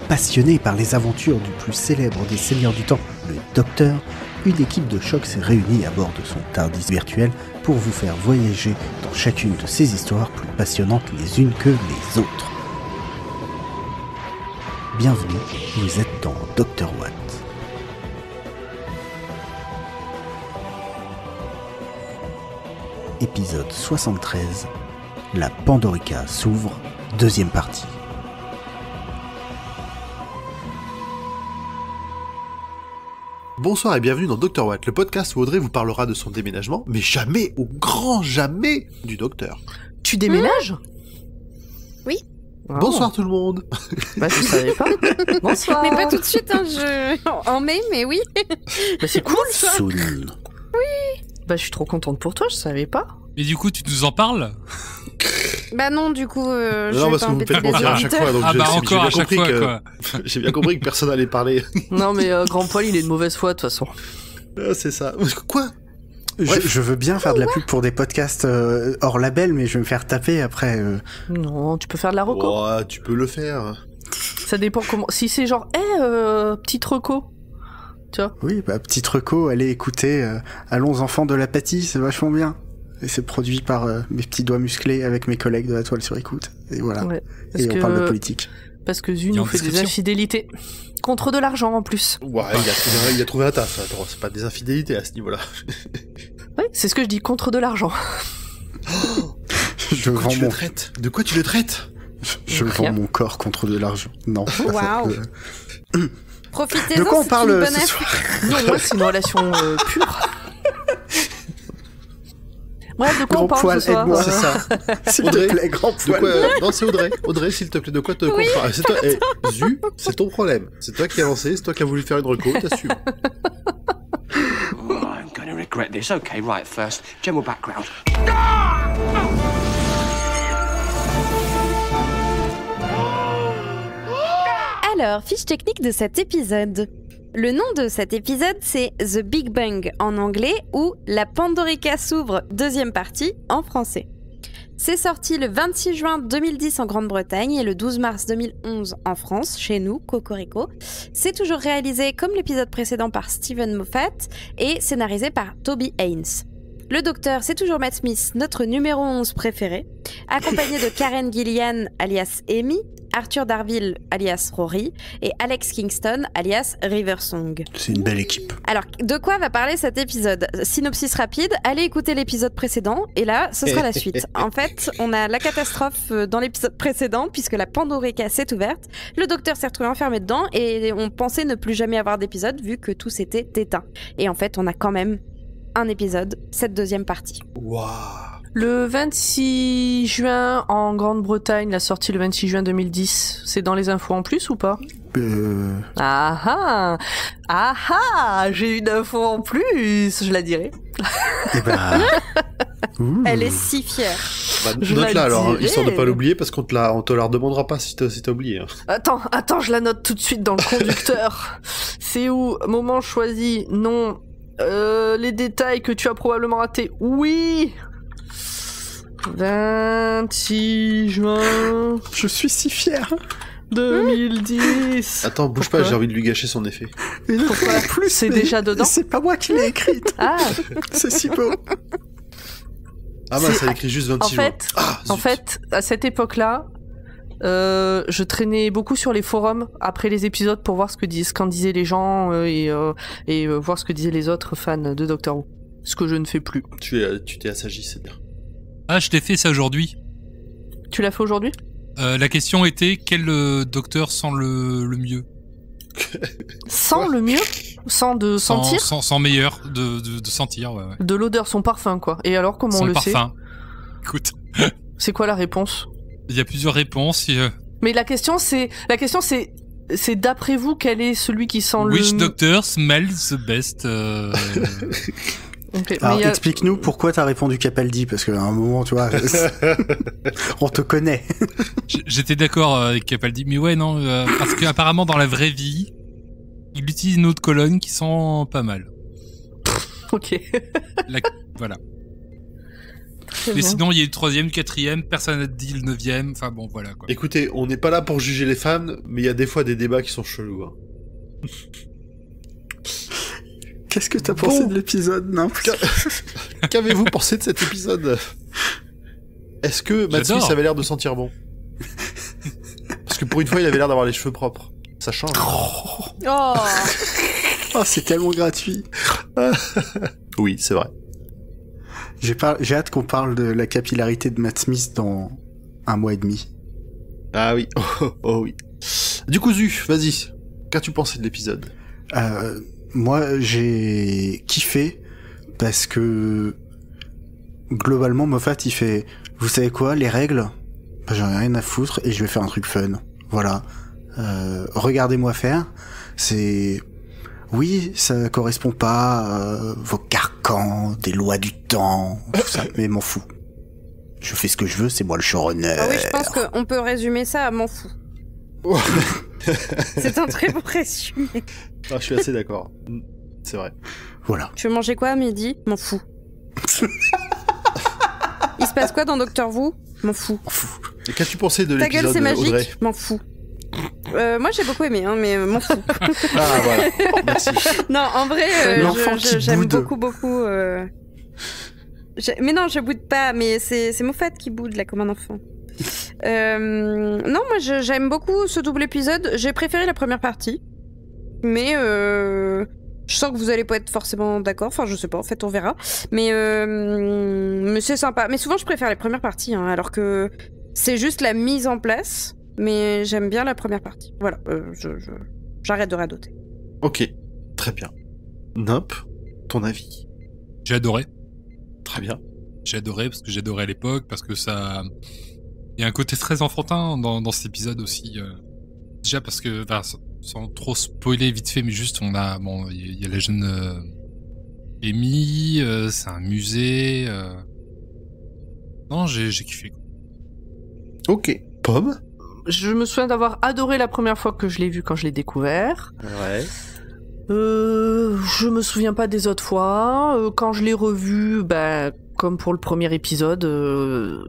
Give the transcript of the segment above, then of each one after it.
passionné par les aventures du plus célèbre des seigneurs du temps, le Docteur, une équipe de choc s'est réunie à bord de son TARDIS virtuel pour vous faire voyager dans chacune de ces histoires plus passionnantes les unes que les autres. Bienvenue, vous êtes dans Dr. Watt. Épisode 73, la Pandorica s'ouvre, deuxième partie. Bonsoir et bienvenue dans Dr. Watt, le podcast où Audrey vous parlera de son déménagement, mais jamais, au grand jamais, du docteur. Tu déménages ? Oui. Oh. Bonsoir tout le monde. Bah je savais pas. Bonsoir. Mais pas tout de suite, hein, en mai, mais oui. Bah c'est cool. Soon. Bah je suis trop contente pour toi, je savais pas. Et du coup, tu nous en parles ? Bah non, du coup, je Non, vais parce pas que vous me embêter faites les mentir à chaque auditeurs. fois, donc Ah bah j'ai encore bien à chaque compris fois, que quoi. j'ai bien compris que personne allait parler. Non mais Grand Poil il est de mauvaise foi de toute façon. Ah, c'est ça. Quoi ? Je veux bien faire de la pub pour des podcasts hors label, mais je vais me faire taper après. Non, tu peux faire de la reco. Oh, tu peux le faire. Ça dépend comment. Si c'est genre, petite reco. Tu vois. Oui, bah, petite reco, allez écouter Allons enfants de l'apathie, c'est vachement bien. Et c'est produit par mes petits doigts musclés avec mes collègues de la toile sur écoute. Et voilà. Ouais. Et on parle de politique. Parce que Zu Il y a nous en fait des description. infidélités. Contre de l'argent en plus. Ouais, il a trouvé un taf. Attends, c'est pas des infidélités à ce niveau-là. Ouais, c'est ce que je dis, contre de l'argent. Je De quoi vends tu mon... le traites ? De quoi tu le traites ? Je vends Rien. mon corps contre de l'argent. Non. Waouh. Profitez-en, De quoi on c'est parle une bonne ce affaire. soir? Non, moi c'est une relation pure. Ouais, de quoi Grand on parle poil, ce soir aide-moi. C'est ça. S'il Audrey, te plaît, grand De poil. quoi Non, c'est Audrey. Audrey, s'il te plaît, de quoi te Oui. comprends. C'est toi. Zu, c'est ton problème. C'est toi qui as lancé, c'est toi qui as voulu faire une reco, t'assumes. Oh, I'm going to regret this. Okay, right, first, general background. Alors, fiche technique de cet épisode. Le nom de cet épisode, c'est The Big Bang en anglais ou La Pandorica s'ouvre, deuxième partie en français. C'est sorti le 26 juin 2010 en Grande-Bretagne et le 12 mars 2011 en France, chez nous, Cocorico. C'est toujours réalisé comme l'épisode précédent par Steven Moffat et scénarisé par Toby Haynes. Le docteur, c'est toujours Matt Smith, notre numéro 11 préféré, accompagné de Karen Gillian, alias Amy, Arthur Darville, alias Rory, et Alex Kingston, alias Riversong. C'est une belle équipe. Alors, de quoi va parler cet épisode ? Synopsis rapide, allez écouter l'épisode précédent, et là, ce sera la suite. En fait, on a la catastrophe dans l'épisode précédent, puisque la Pandorica s'est ouverte, le docteur s'est retrouvé enfermé dedans, et on pensait ne plus jamais avoir d'épisode, vu que tout s'était éteint. Et en fait, on a quand même un épisode, cette deuxième partie. Waouh. Le 26 juin en Grande-Bretagne, la sortie le 26 juin 2010, c'est dans les infos en plus ou pas ? Ah ah, j'ai une info en plus, je la dirai. Eh ben... Ouh. Elle est si fière. Bah, Je note-la la alors, dirai. histoire de pas l'oublier, parce qu'on te la redemandera pas si t'as oublié. Hein. Attends, je la note tout de suite dans le conducteur. C'est où ? Moment choisi, non. Les détails que tu as probablement ratés, oui. 26 juin Je suis si fier. 2010. Attends, bouge pas, Pourquoi ? j'ai envie de lui gâcher son effet. Mais non, Pourquoi en plus, C'est mais déjà dedans ? C'est pas moi qui l'ai écrite. Ah, C'est si beau. Ah bah, C'est- ça écrit juste 26 en juin. fait, Ah, en zut. fait, à cette époque-là, je traînais beaucoup sur les forums après les épisodes pour voir qu'en disaient les gens et voir ce que disaient les autres fans de Doctor Who. Ce que je ne fais plus. Tu t'es assagi, c'est bien. Ah, je t'ai fait ça aujourd'hui. Tu l'as fait aujourd'hui ? La question était quel docteur sent le mieux ? Sans le mieux ? Sans de sentir ? Sans meilleur, de sentir, ouais. De l'odeur, son parfum, quoi. Et alors, comment on Sans le parfum. Écoute, sait ? C'est quoi la réponse ? il y a plusieurs réponses. Mais la question, c'est d'après vous, quel est celui qui sent Which le... doctor smells the best Ok, Alors mais il y a- explique-nous pourquoi t'as répondu Capaldi, parce qu'à un moment, tu vois, on te connaît. J'étais d'accord avec Capaldi, mais ouais, non, parce qu'apparemment dans la vraie vie, il utilise une autre colonne qui sent pas mal. Ok. Voilà. Mais sinon, il y a eu le 3e, le 4e, personne n'a dit le 9e, enfin bon, voilà quoi. Écoutez, on n'est pas là pour juger les fans, mais il y a des fois des débats qui sont chelous. Hein. Qu'est-ce que t'as pensé de l'épisode, non? Qu'avez-vous pensé de cet épisode? Est-ce que Matt Smith avait l'air de sentir bon? Parce que pour une fois, il avait l'air d'avoir les cheveux propres. Ça change. Oh, Oh, c'est tellement gratuit. Oui, c'est vrai. J'ai hâte qu'on parle de la capillarité de Matt Smith dans 1 mois et demi. Ah oui, oh oui. Du coup, Zu, vas-y. Qu'as-tu pensé de l'épisode? Moi, j'ai kiffé parce que globalement, Moffat, il fait, vous savez quoi, les règles, bah, j'en ai rien à foutre et je vais faire un truc fun. Voilà. Regardez-moi faire. C'est, oui, ça correspond pas à vos carcans, des lois du temps, tout ça, mais m'en fous. Je fais ce que je veux, c'est moi le showrunner. ah oui, je pense qu'on peut résumer ça à m'en fous. C'est un très bon résumé. Ah, je suis assez d'accord. C'est vrai. Voilà. Tu veux manger quoi à midi? M'en fous. Il se passe quoi dans Doctor Who? M'en fous. Et qu'as-tu pensé de Ta gueule, l'épisode, c'est magique? Audrey? M'en fous. Moi j'ai beaucoup aimé, hein, mais m'en fous. Ah voilà, merci. Non, en vrai, L'enfant qui j'aime boude. beaucoup. Mais non, je boude pas, mais c'est Moffat qui boude là comme un enfant. Non, moi j'aime beaucoup ce double épisode. J'ai préféré la première partie, mais je sens que vous allez pas être forcément d'accord. Enfin, je sais pas. En fait, on verra. Mais c'est sympa. Mais souvent, je préfère les premières parties, hein, alors que c'est juste la mise en place. Mais j'aime bien la première partie. Voilà, j'arrête de radoter. Ok, très bien. Nop, ton avis? J'ai adoré. Très bien. J'ai adoré parce que j'adorais à l'époque, parce que ça... Il y a un côté très enfantin dans cet épisode aussi. Déjà parce que, enfin, sans trop spoiler vite fait, mais juste on a... Bon, il y a la jeune Amy, c'est un musée... Non, j'ai kiffé. Ok. Pomme? Je me souviens d'avoir adoré la première fois que je l'ai vu quand je l'ai découvert. Ouais. Je me souviens pas des autres fois. Quand je l'ai revu, bah, comme pour le premier épisode, de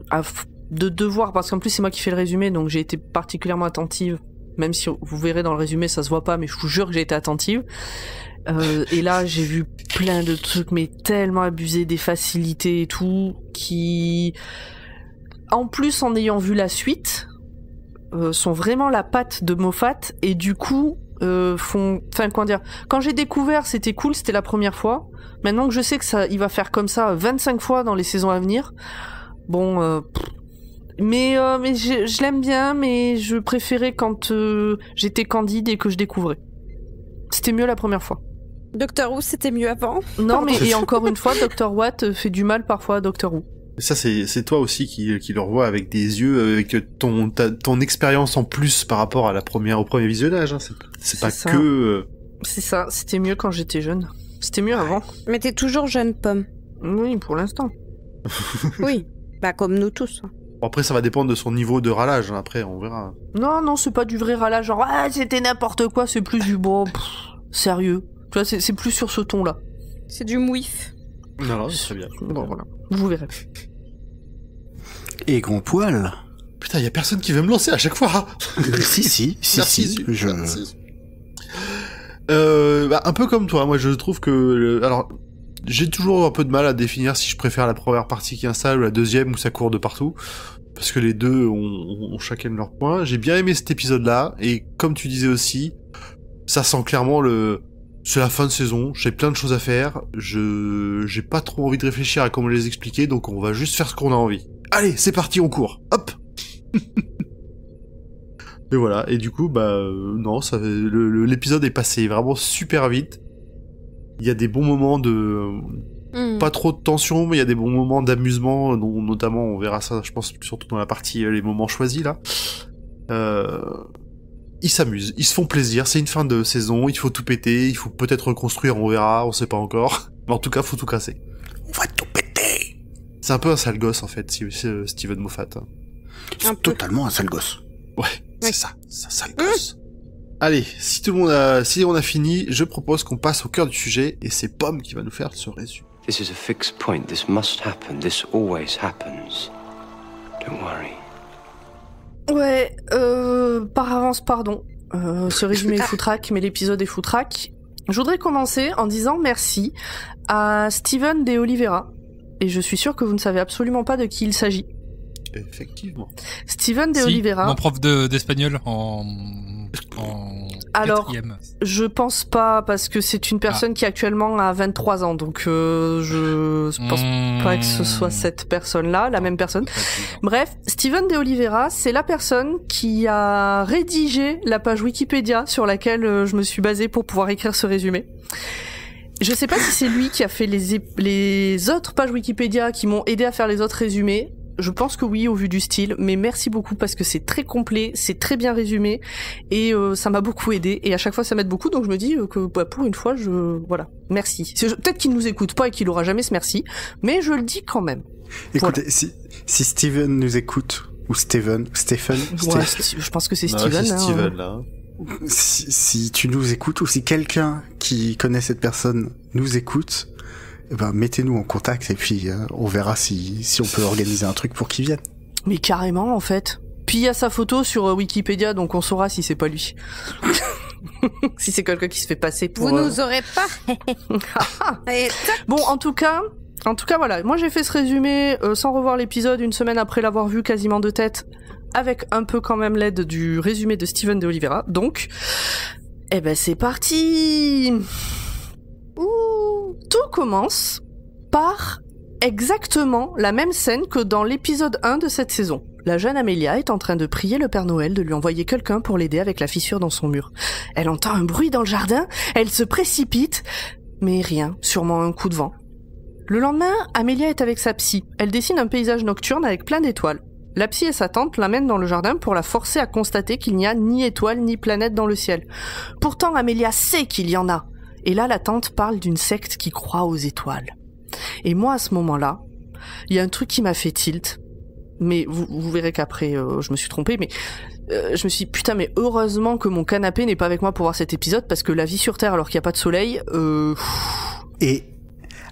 devoir, parce qu'en plus c'est moi qui fais le résumé, donc j'ai été particulièrement attentive, même si vous verrez dans le résumé, ça se voit pas, mais je vous jure que j'ai été attentive. Et là, j'ai vu plein de trucs, mais tellement abusés, des facilités et tout, qui, en plus, en ayant vu la suite, sont vraiment la patte de Moffat, et du coup, font, enfin, comment dire, quand j'ai découvert, c'était cool, c'était la première fois. Maintenant que je sais que ça, il va faire comme ça 25 fois dans les saisons à venir, bon, mais je l'aime bien, mais je préférais quand j'étais candide et que je découvrais. C'était mieux la première fois. Doctor Who, c'était mieux avant. Non, mais et encore une fois, Dr. Watt fait du mal parfois à Doctor Who. Ça, c'est toi aussi qui le revois avec des yeux, avec ton expérience en plus par rapport à au premier visionnage. Hein. C'est pas ça. que... C'est ça, c'était mieux quand j'étais jeune. C'était mieux avant. Mais t'es toujours jeune, Pomme. Oui, pour l'instant. Oui, bah comme nous tous. Hein. Bon, après, ça va dépendre de son niveau de râlage. Hein. Après, on verra. Non, c'est pas du vrai râlage, genre ah, c'était n'importe quoi, c'est plus du bon, sérieux. Tu vois, c'est plus sur ce ton-là. C'est du mouif. Non, c'est très bien. Bon, voilà, vous verrez. Et grand poil. Putain, y a personne qui veut me lancer à chaque fois. si. Merci, Zu. Merci. Bah, un peu comme toi, moi je trouve que... Alors, j'ai toujours un peu de mal à définir si je préfère la première partie qui installe ou la deuxième où ça court de partout. Parce que les deux ont chacun leur point. J'ai bien aimé cet épisode-là, et comme tu disais aussi, ça sent clairement c'est la fin de saison, j'ai plein de choses à faire, j'ai pas trop envie de réfléchir à comment les expliquer, donc on va juste faire ce qu'on a envie. Allez, c'est parti, on court. Hop. Et voilà, et du coup, bah non, l'épisode est passé vraiment super vite. Il y a des bons moments pas trop de tension, mais il y a des bons moments d'amusement, dont notamment, on verra ça, je pense, surtout dans la partie les moments choisis, là. Ils s'amusent, ils se font plaisir, c'est une fin de saison, il faut tout péter, il faut peut-être reconstruire, on verra, on sait pas encore. Mais en tout cas, faut tout casser. On va tout péter. C'est un peu un sale gosse, en fait, Steven Moffat. C'est totalement un sale gosse. Ouais, c'est ça, c'est un sale gosse. Allez, si on a fini, je propose qu'on passe au cœur du sujet, et c'est Pomme qui va nous faire ce résumé. This is a fixed point. This must happen. This always happens. Don't worry. Ouais, par avance, pardon. Ce résumé est foutraque, mais l'épisode est foutraque. Je voudrais commencer en disant merci à Steven De Oliveira. Et je suis sûr que vous ne savez absolument pas de qui il s'agit. Effectivement. Steven De Oliveira. Mon prof d'espagnol en Alors, quatrième. Je pense pas, parce que c'est une personne qui actuellement a 23 ans, donc je pense pas que ce soit cette personne-là, la même personne. Bref, Steven De Oliveira, c'est la personne qui a rédigé la page Wikipédia sur laquelle je me suis basée pour pouvoir écrire ce résumé. Je sais pas si c'est lui qui a fait les autres pages Wikipédia qui m'ont aidé à faire les autres résumés. Je pense que oui, au vu du style, mais merci beaucoup parce que c'est très complet, c'est très bien résumé et ça m'a beaucoup aidé et à chaque fois ça m'aide beaucoup, donc je me dis que pour une fois, voilà, merci. Peut-être qu'il nous écoute pas et qu'il aura jamais ce merci, mais je le dis quand même. Écoutez, Voilà. si Steven nous écoute, ou Stephen, Ouais, je pense que c'est Steven. C'est hein. Steven là. si tu nous écoutes ou si quelqu'un qui connaît cette personne nous écoute, eh ben, mettez-nous en contact et puis on verra si on peut organiser un truc pour qu'il vienne. Mais carrément en fait. Puis il y a sa photo sur Wikipédia, donc on saura si c'est pas lui. Si c'est quelqu'un qui se fait passer pour... Vous nous aurez pas. Et tac. Bon, en tout cas, voilà. Moi, j'ai fait ce résumé sans revoir l'épisode une semaine après l'avoir vu quasiment de tête, avec un peu quand même l'aide du résumé de Steven De Oliveira. Donc, eh ben, c'est parti. Tout commence par exactement la même scène que dans l'épisode 1 de cette saison. La jeune Amelia est en train de prier le Père Noël de lui envoyer quelqu'un pour l'aider avec la fissure dans son mur. Elle entend un bruit dans le jardin, elle se précipite, mais rien, sûrement un coup de vent. Le lendemain, Amelia est avec sa psy. Elle dessine un paysage nocturne avec plein d'étoiles. La psy et sa tante l'amènent dans le jardin pour la forcer à constater qu'il n'y a ni étoiles ni planètes dans le ciel. Pourtant, Amelia sait qu'il y en a. Et là, la tante parle d'une secte qui croit aux étoiles. Et moi, à ce moment-là, il y a un truc qui m'a fait tilt. Mais vous verrez qu'après, je me suis trompée. Mais je me suis dit, putain, mais heureusement que mon canapé n'est pas avec moi pour voir cet épisode, parce que la vie sur Terre alors qu'il n'y a pas de soleil... Et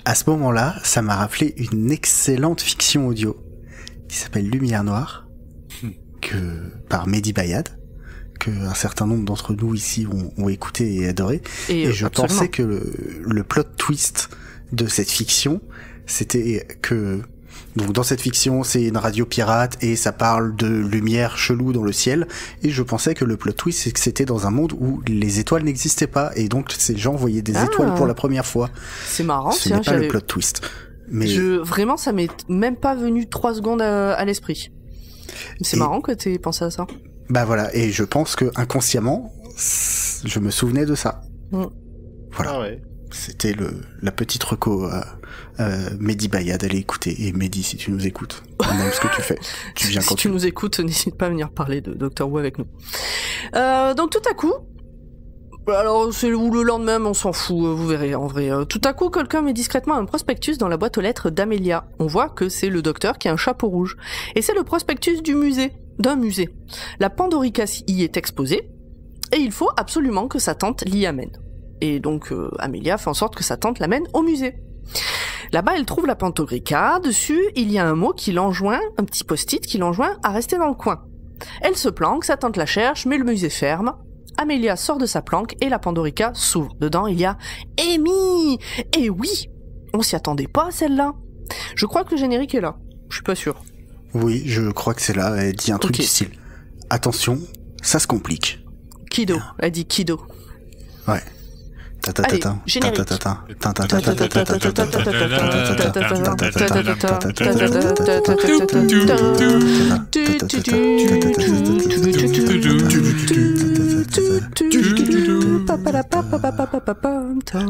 à ce moment-là, ça m'a rappelé une excellente fiction audio qui s'appelle Lumière Noire, par Mehdi Bayad, que un certain nombre d'entre nous ici ont écouté et adoré. Et je pensais que le plot twist de cette fiction, c'était que... Donc dans cette fiction, c'est une radio pirate et ça parle de lumière chelou dans le ciel. Et je pensais que le plot twist, c'est que c'était dans un monde où les étoiles n'existaient pas. Et donc ces gens voyaient des étoiles pour la première fois. C'est marrant, Ce n'est pas le plot twist. Mais... Vraiment, ça m'est même pas venu 3 secondes à l'esprit. C'est marrant que t'aies pensé à ça. Bah voilà, et je pense que inconsciemment, je me souvenais de ça. Voilà. Ah ouais. C'était la petite reco Mehdi Bayad, allez écouter. Et Mehdi, si tu nous écoutes, on aime ce que tu fais. Tu viens si quand tu nous écoutes, n'hésite pas à venir parler de Doctor Who avec nous. Donc tout à coup, alors c'est où le lendemain, on s'en fout, vous verrez en vrai. Tout à coup, quelqu'un met discrètement un prospectus dans la boîte aux lettres d'Amelia. On voit que c'est le docteur qui a un chapeau rouge. Et c'est le prospectus d'un musée. La Pandoricas y est exposée, et il faut absolument que sa tante l'y amène. Et donc Amelia fait en sorte que sa tante l'amène au musée. Là-bas, elle trouve la Pandorica. Dessus, il y a un mot qui l'enjoint, un petit post-it qui l'enjoint à rester dans le coin. Elle se planque, sa tante la cherche, mais le musée ferme. Amelia sort de sa planque et la Pandorica s'ouvre. Dedans, il y a Amy. Et oui, on s'y attendait pas à celle-là. Je crois que le générique est là. Je suis pas sûr. Oui, je crois que c'est là. Elle dit un truc du style. Attention, ça se complique. Kido. Elle dit Kido. Ouais. Allez, générique.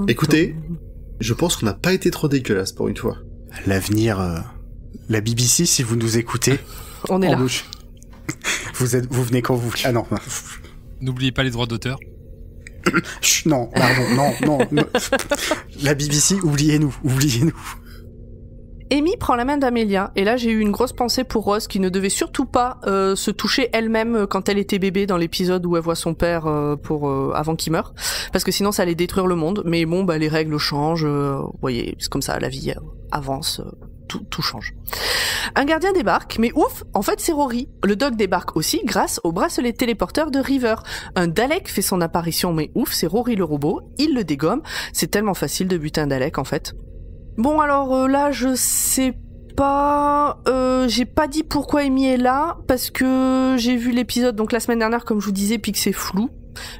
Écoutez, je pense qu'on n'a pas été trop dégueulasse pour une fois. L'avenir, la BBC, si vous nous écoutez, on est là. Vous venez quand vous... Ah non. N'oubliez pas les droits d'auteur. Non, pardon, non. La BBC, oubliez-nous. Amy prend la main d'Amelia, et là j'ai eu une grosse pensée pour Rose qui ne devait surtout pas se toucher elle-même quand elle était bébé dans l'épisode où elle voit son père avant qu'il meure, parce que sinon ça allait détruire le monde. Mais bon, bah les règles changent, vous voyez, c'est comme ça, la vie avance, tout change. Un gardien débarque, mais ouf, en fait c'est Rory. Le doc débarque aussi grâce au bracelet téléporteur de River. Un Dalek fait son apparition, mais ouf, c'est Rory le robot, il le dégomme. C'est tellement facile de buter un Dalek en fait. Bon alors là je sais pas, j'ai pas dit pourquoi Amy est là, parce que j'ai vu l'épisode donc la semaine dernière comme je vous disais, puis que c'est flou.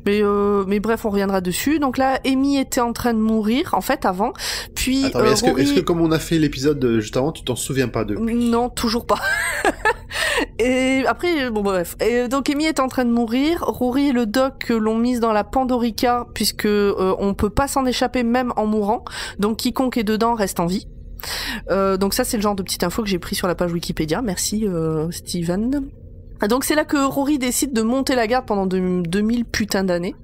Mais bref, on reviendra dessus. Donc là, Amy était en train de mourir, en fait, avant. Puis attends, mais Rory... est-ce que comme on a fait l'épisode juste avant, tu t'en souviens pas de? Non, toujours pas. Et après, bon bref. Et donc Amy est en train de mourir. Rory et le doc l'ont mise dans la Pandorica, puisque on peut pas s'en échapper même en mourant. Donc quiconque est dedans reste en vie. Donc ça, c'est le genre de petite info que j'ai pris sur la page Wikipédia. Merci Steven. Donc c'est là que Rory décide de monter la garde pendant 2000 putains d'années.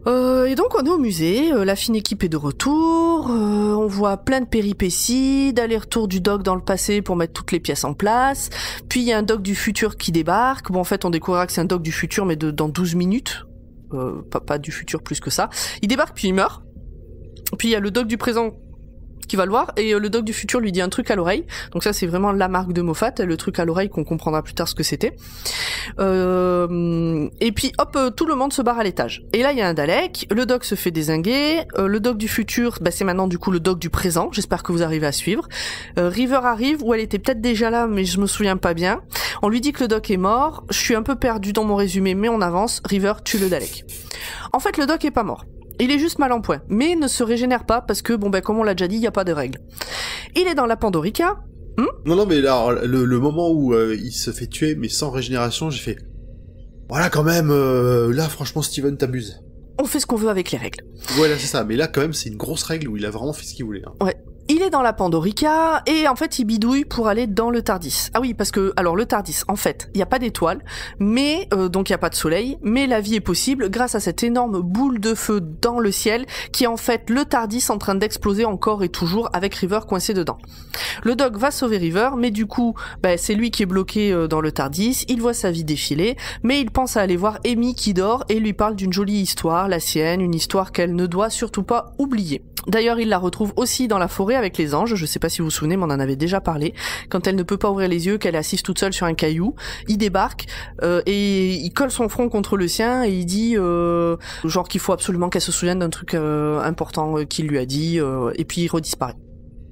Et donc on est au musée, la fine équipe est de retour, on voit plein de péripéties, d'aller-retour du doc dans le passé pour mettre toutes les pièces en place, puis il y a un doc du futur qui débarque. Bon, en fait on découvrira que c'est un doc du futur mais dans 12 minutes, pas du futur plus que ça. Il débarque puis il meurt, puis il y a le doc du présent qui va le voir, et le doc du futur lui dit un truc à l'oreille. Donc ça c'est vraiment la marque de Moffat, le truc à l'oreille qu'on comprendra plus tard ce que c'était. Et puis hop, tout le monde se barre à l'étage. Et là il y a un Dalek, le doc se fait dézinguer, le doc du futur, bah c'est maintenant du coup le doc du présent, j'espère que vous arrivez à suivre. River arrive, ou elle était peut-être déjà là, mais je me souviens pas bien. On lui dit que le doc est mort, je suis un peu perdu dans mon résumé, mais on avance. River tue le Dalek. En fait le doc est pas mort. Il est juste mal en point, mais ne se régénère pas parce que, bon ben comme on l'a déjà dit, il n'y a pas de règles. Il est dans la Pandorica. Non, mais là, le moment où il se fait tuer, mais sans régénération, j'ai fait... Voilà, quand même, là, franchement, Steven, t'abuses. On fait ce qu'on veut avec les règles. Ouais, là, c'est ça, mais là, quand même, c'est une grosse règle où il a vraiment fait ce qu'il voulait. Hein. Ouais. Il est dans la Pandorica, et en fait, il bidouille pour aller dans le Tardis. Ah oui, parce que, alors, le Tardis, en fait, il n'y a pas d'étoiles, mais, donc il n'y a pas de soleil, mais la vie est possible grâce à cette énorme boule de feu dans le ciel, qui est en fait le Tardis en train d'exploser encore et toujours, avec River coincé dedans. Le doc va sauver River, mais du coup, c'est lui qui est bloqué dans le Tardis, il voit sa vie défiler, mais il pense à aller voir Amy qui dort, et lui parle d'une jolie histoire, la sienne, une histoire qu'elle ne doit surtout pas oublier. D'ailleurs, il la retrouve aussi dans la forêt avec les anges, je sais pas si vous vous souvenez, mais on en avait déjà parlé, quand elle ne peut pas ouvrir les yeux, qu'elle est assise toute seule sur un caillou, il débarque, et il colle son front contre le sien, et il dit, genre qu'il faut absolument qu'elle se souvienne d'un truc important qu'il lui a dit, et puis il redisparaît.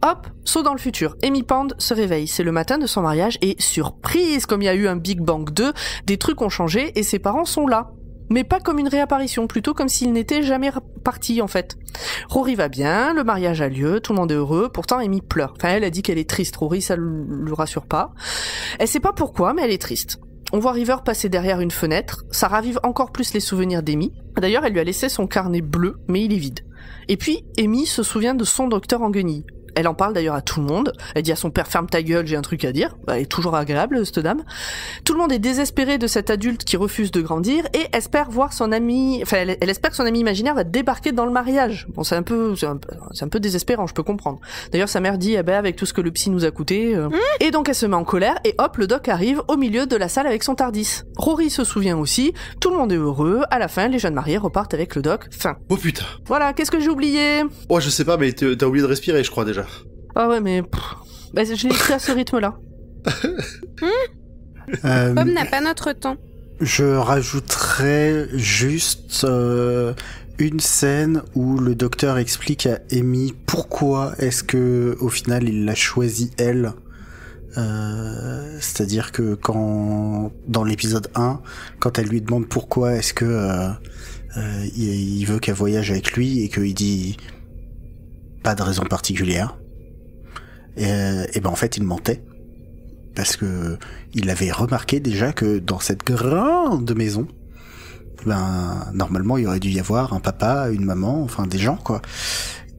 Hop, saut dans le futur. Amy Pond se réveille, c'est le matin de son mariage, et surprise, comme il y a eu un Big Bang 2, des trucs ont changé, et ses parents sont là. Mais pas comme une réapparition, plutôt comme s'il n'était jamais parti en fait. Rory va bien, le mariage a lieu, tout le monde est heureux, pourtant Amy pleure. Enfin, elle a dit qu'elle est triste, Rory ça le rassure pas. Elle sait pas pourquoi, mais elle est triste. On voit River passer derrière une fenêtre, ça ravive encore plus les souvenirs d'Amy. D'ailleurs, elle lui a laissé son carnet bleu, mais il est vide. Et puis, Amy se souvient de son docteur en guenilles. Elle en parle d'ailleurs à tout le monde. Elle dit à son père, ferme ta gueule, j'ai un truc à dire. Elle est toujours agréable, cette dame. Tout le monde est désespéré de cet adulte qui refuse de grandir et espère voir son ami, enfin, elle espère que son ami imaginaire va débarquer dans le mariage. Bon, c'est un peu désespérant, je peux comprendre. D'ailleurs, sa mère dit, avec tout ce que le psy nous a coûté, Et donc, elle se met en colère et hop, le doc arrive au milieu de la salle avec son Tardis. Rory se souvient aussi. Tout le monde est heureux. À la fin, les jeunes mariés repartent avec le doc. Fin. Oh putain. Voilà, qu'est-ce que j'ai oublié? Oh, je sais pas, mais t'as oublié de respirer, je crois, déjà. Ah ouais, mais je l'ai écrit à ce rythme-là. Pomme n'a pas notre temps. Je rajouterais juste une scène où le docteur explique à Amy pourquoi est-ce que au final il l'a choisie elle. C'est-à-dire que quand dans l'épisode 1, quand elle lui demande pourquoi est-ce que il veut qu'elle voyage avec lui et qu'il dit pas de raison particulière. Et ben en fait il mentait parce que il avait remarqué déjà que dans cette grande maison, normalement il aurait dû y avoir un papa, une maman, enfin des gens quoi,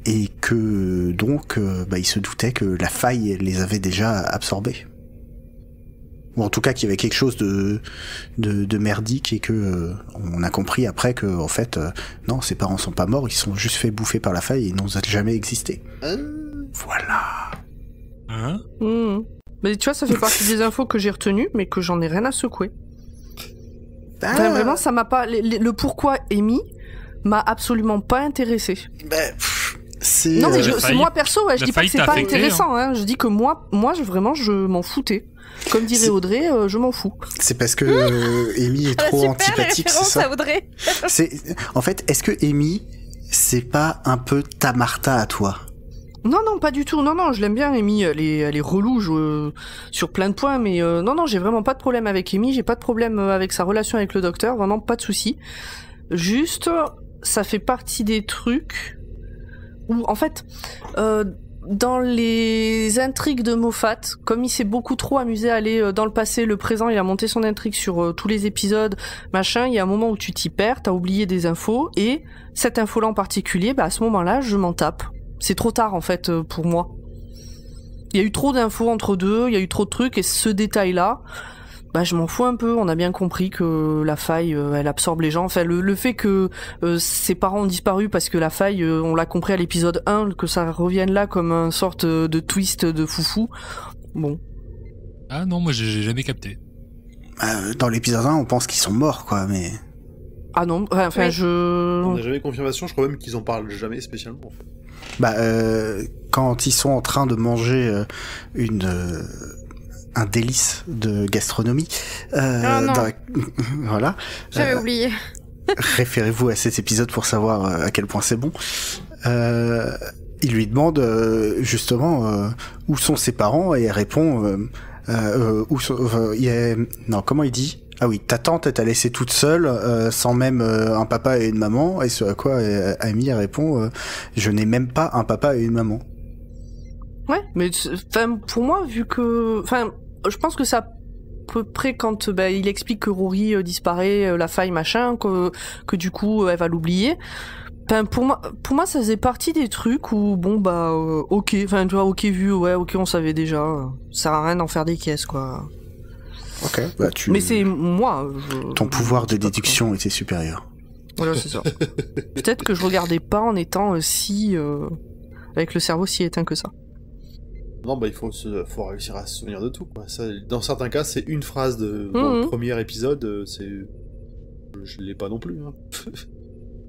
et que donc il se doutait que la faille les avait déjà absorbés, ou en tout cas qu'il y avait quelque chose de merdique et que on a compris après que en fait non, ses parents sont pas morts, ils sont juste fait bouffer par la faille et ils n'ont jamais existé. Voilà. Hein? Mais tu vois, ça fait partie des infos que j'ai retenues, mais que j'en ai rien à secouer. Bah, Enfin, vraiment, ça m'a pas... Le pourquoi Amy m'a absolument pas intéressé. c'est... Non, mais La faille- moi, perso, ouais, je la dis pas que faille c'est t'a pas affecté, intéressant. Hein. Je dis que moi je m'en foutais. Comme dirait C'est- Audrey, je m'en fous. c'est parce que Amy est trop Super, les antipathique, c'est références ça à Audrey. En fait, est-ce que Amy, c'est pas un peu ta Martha à toi? Non, pas du tout. Non, je l'aime bien, Amy. Elle est relou sur plein de points, mais non, j'ai vraiment pas de problème avec Amy. J'ai pas de problème avec sa relation avec le docteur. Vraiment pas de souci. Juste, ça fait partie des trucs où, en fait, dans les intrigues de Moffat, comme il s'est beaucoup trop amusé à aller dans le passé, le présent, il a monté son intrigue sur tous les épisodes, machin, il y a un moment où tu t'y perds, t'as oublié des infos, et cette info-là en particulier, à ce moment-là, je m'en tape. C'est trop tard, en fait, pour moi. Il y a eu trop d'infos entre deux, il y a eu trop de trucs, et ce détail-là, je m'en fous un peu. On a bien compris que la faille, elle absorbe les gens. Enfin, le fait que ses parents ont disparu parce que la faille, on l'a compris à l'épisode 1, que ça revienne là comme une sorte de twist de foufou. Bon. Ah non, moi j'ai jamais capté. Dans l'épisode 1, on pense qu'ils sont morts, quoi, mais... Ah non, enfin, Oui. On n'a jamais confirmation, je crois même qu'ils en parlent jamais spécialement, en fait. Quand ils sont en train de manger un délice de gastronomie, non. voilà. J'avais oublié. Référez-vous à cet épisode pour savoir à quel point c'est bon. Il lui demande justement où sont ses parents et elle répond comment il dit? Ah oui, ta tante t'a laissé toute seule sans même un papa et une maman, et ce à quoi Amy répond je n'ai même pas un papa et une maman. Ouais, mais pour moi, vu que... je pense que ça... À peu près quand il explique que Rory disparaît, la faille machin, que du coup elle va l'oublier. Pour moi ça faisait partie des trucs où ok, tu vois, ok vu, ouais, ok, on savait déjà, ça sert à rien d'en faire des caisses, quoi. Ok, Mais c'est moi. Ton pouvoir de déduction était supérieur. Voilà, c'est ça. Peut-être que je regardais pas en étant avec le cerveau si éteint que ça. Non, il faut réussir à se souvenir de tout, quoi. Ça, dans certains cas, c'est une phrase dans le premier épisode, je l'ai pas non plus, hein.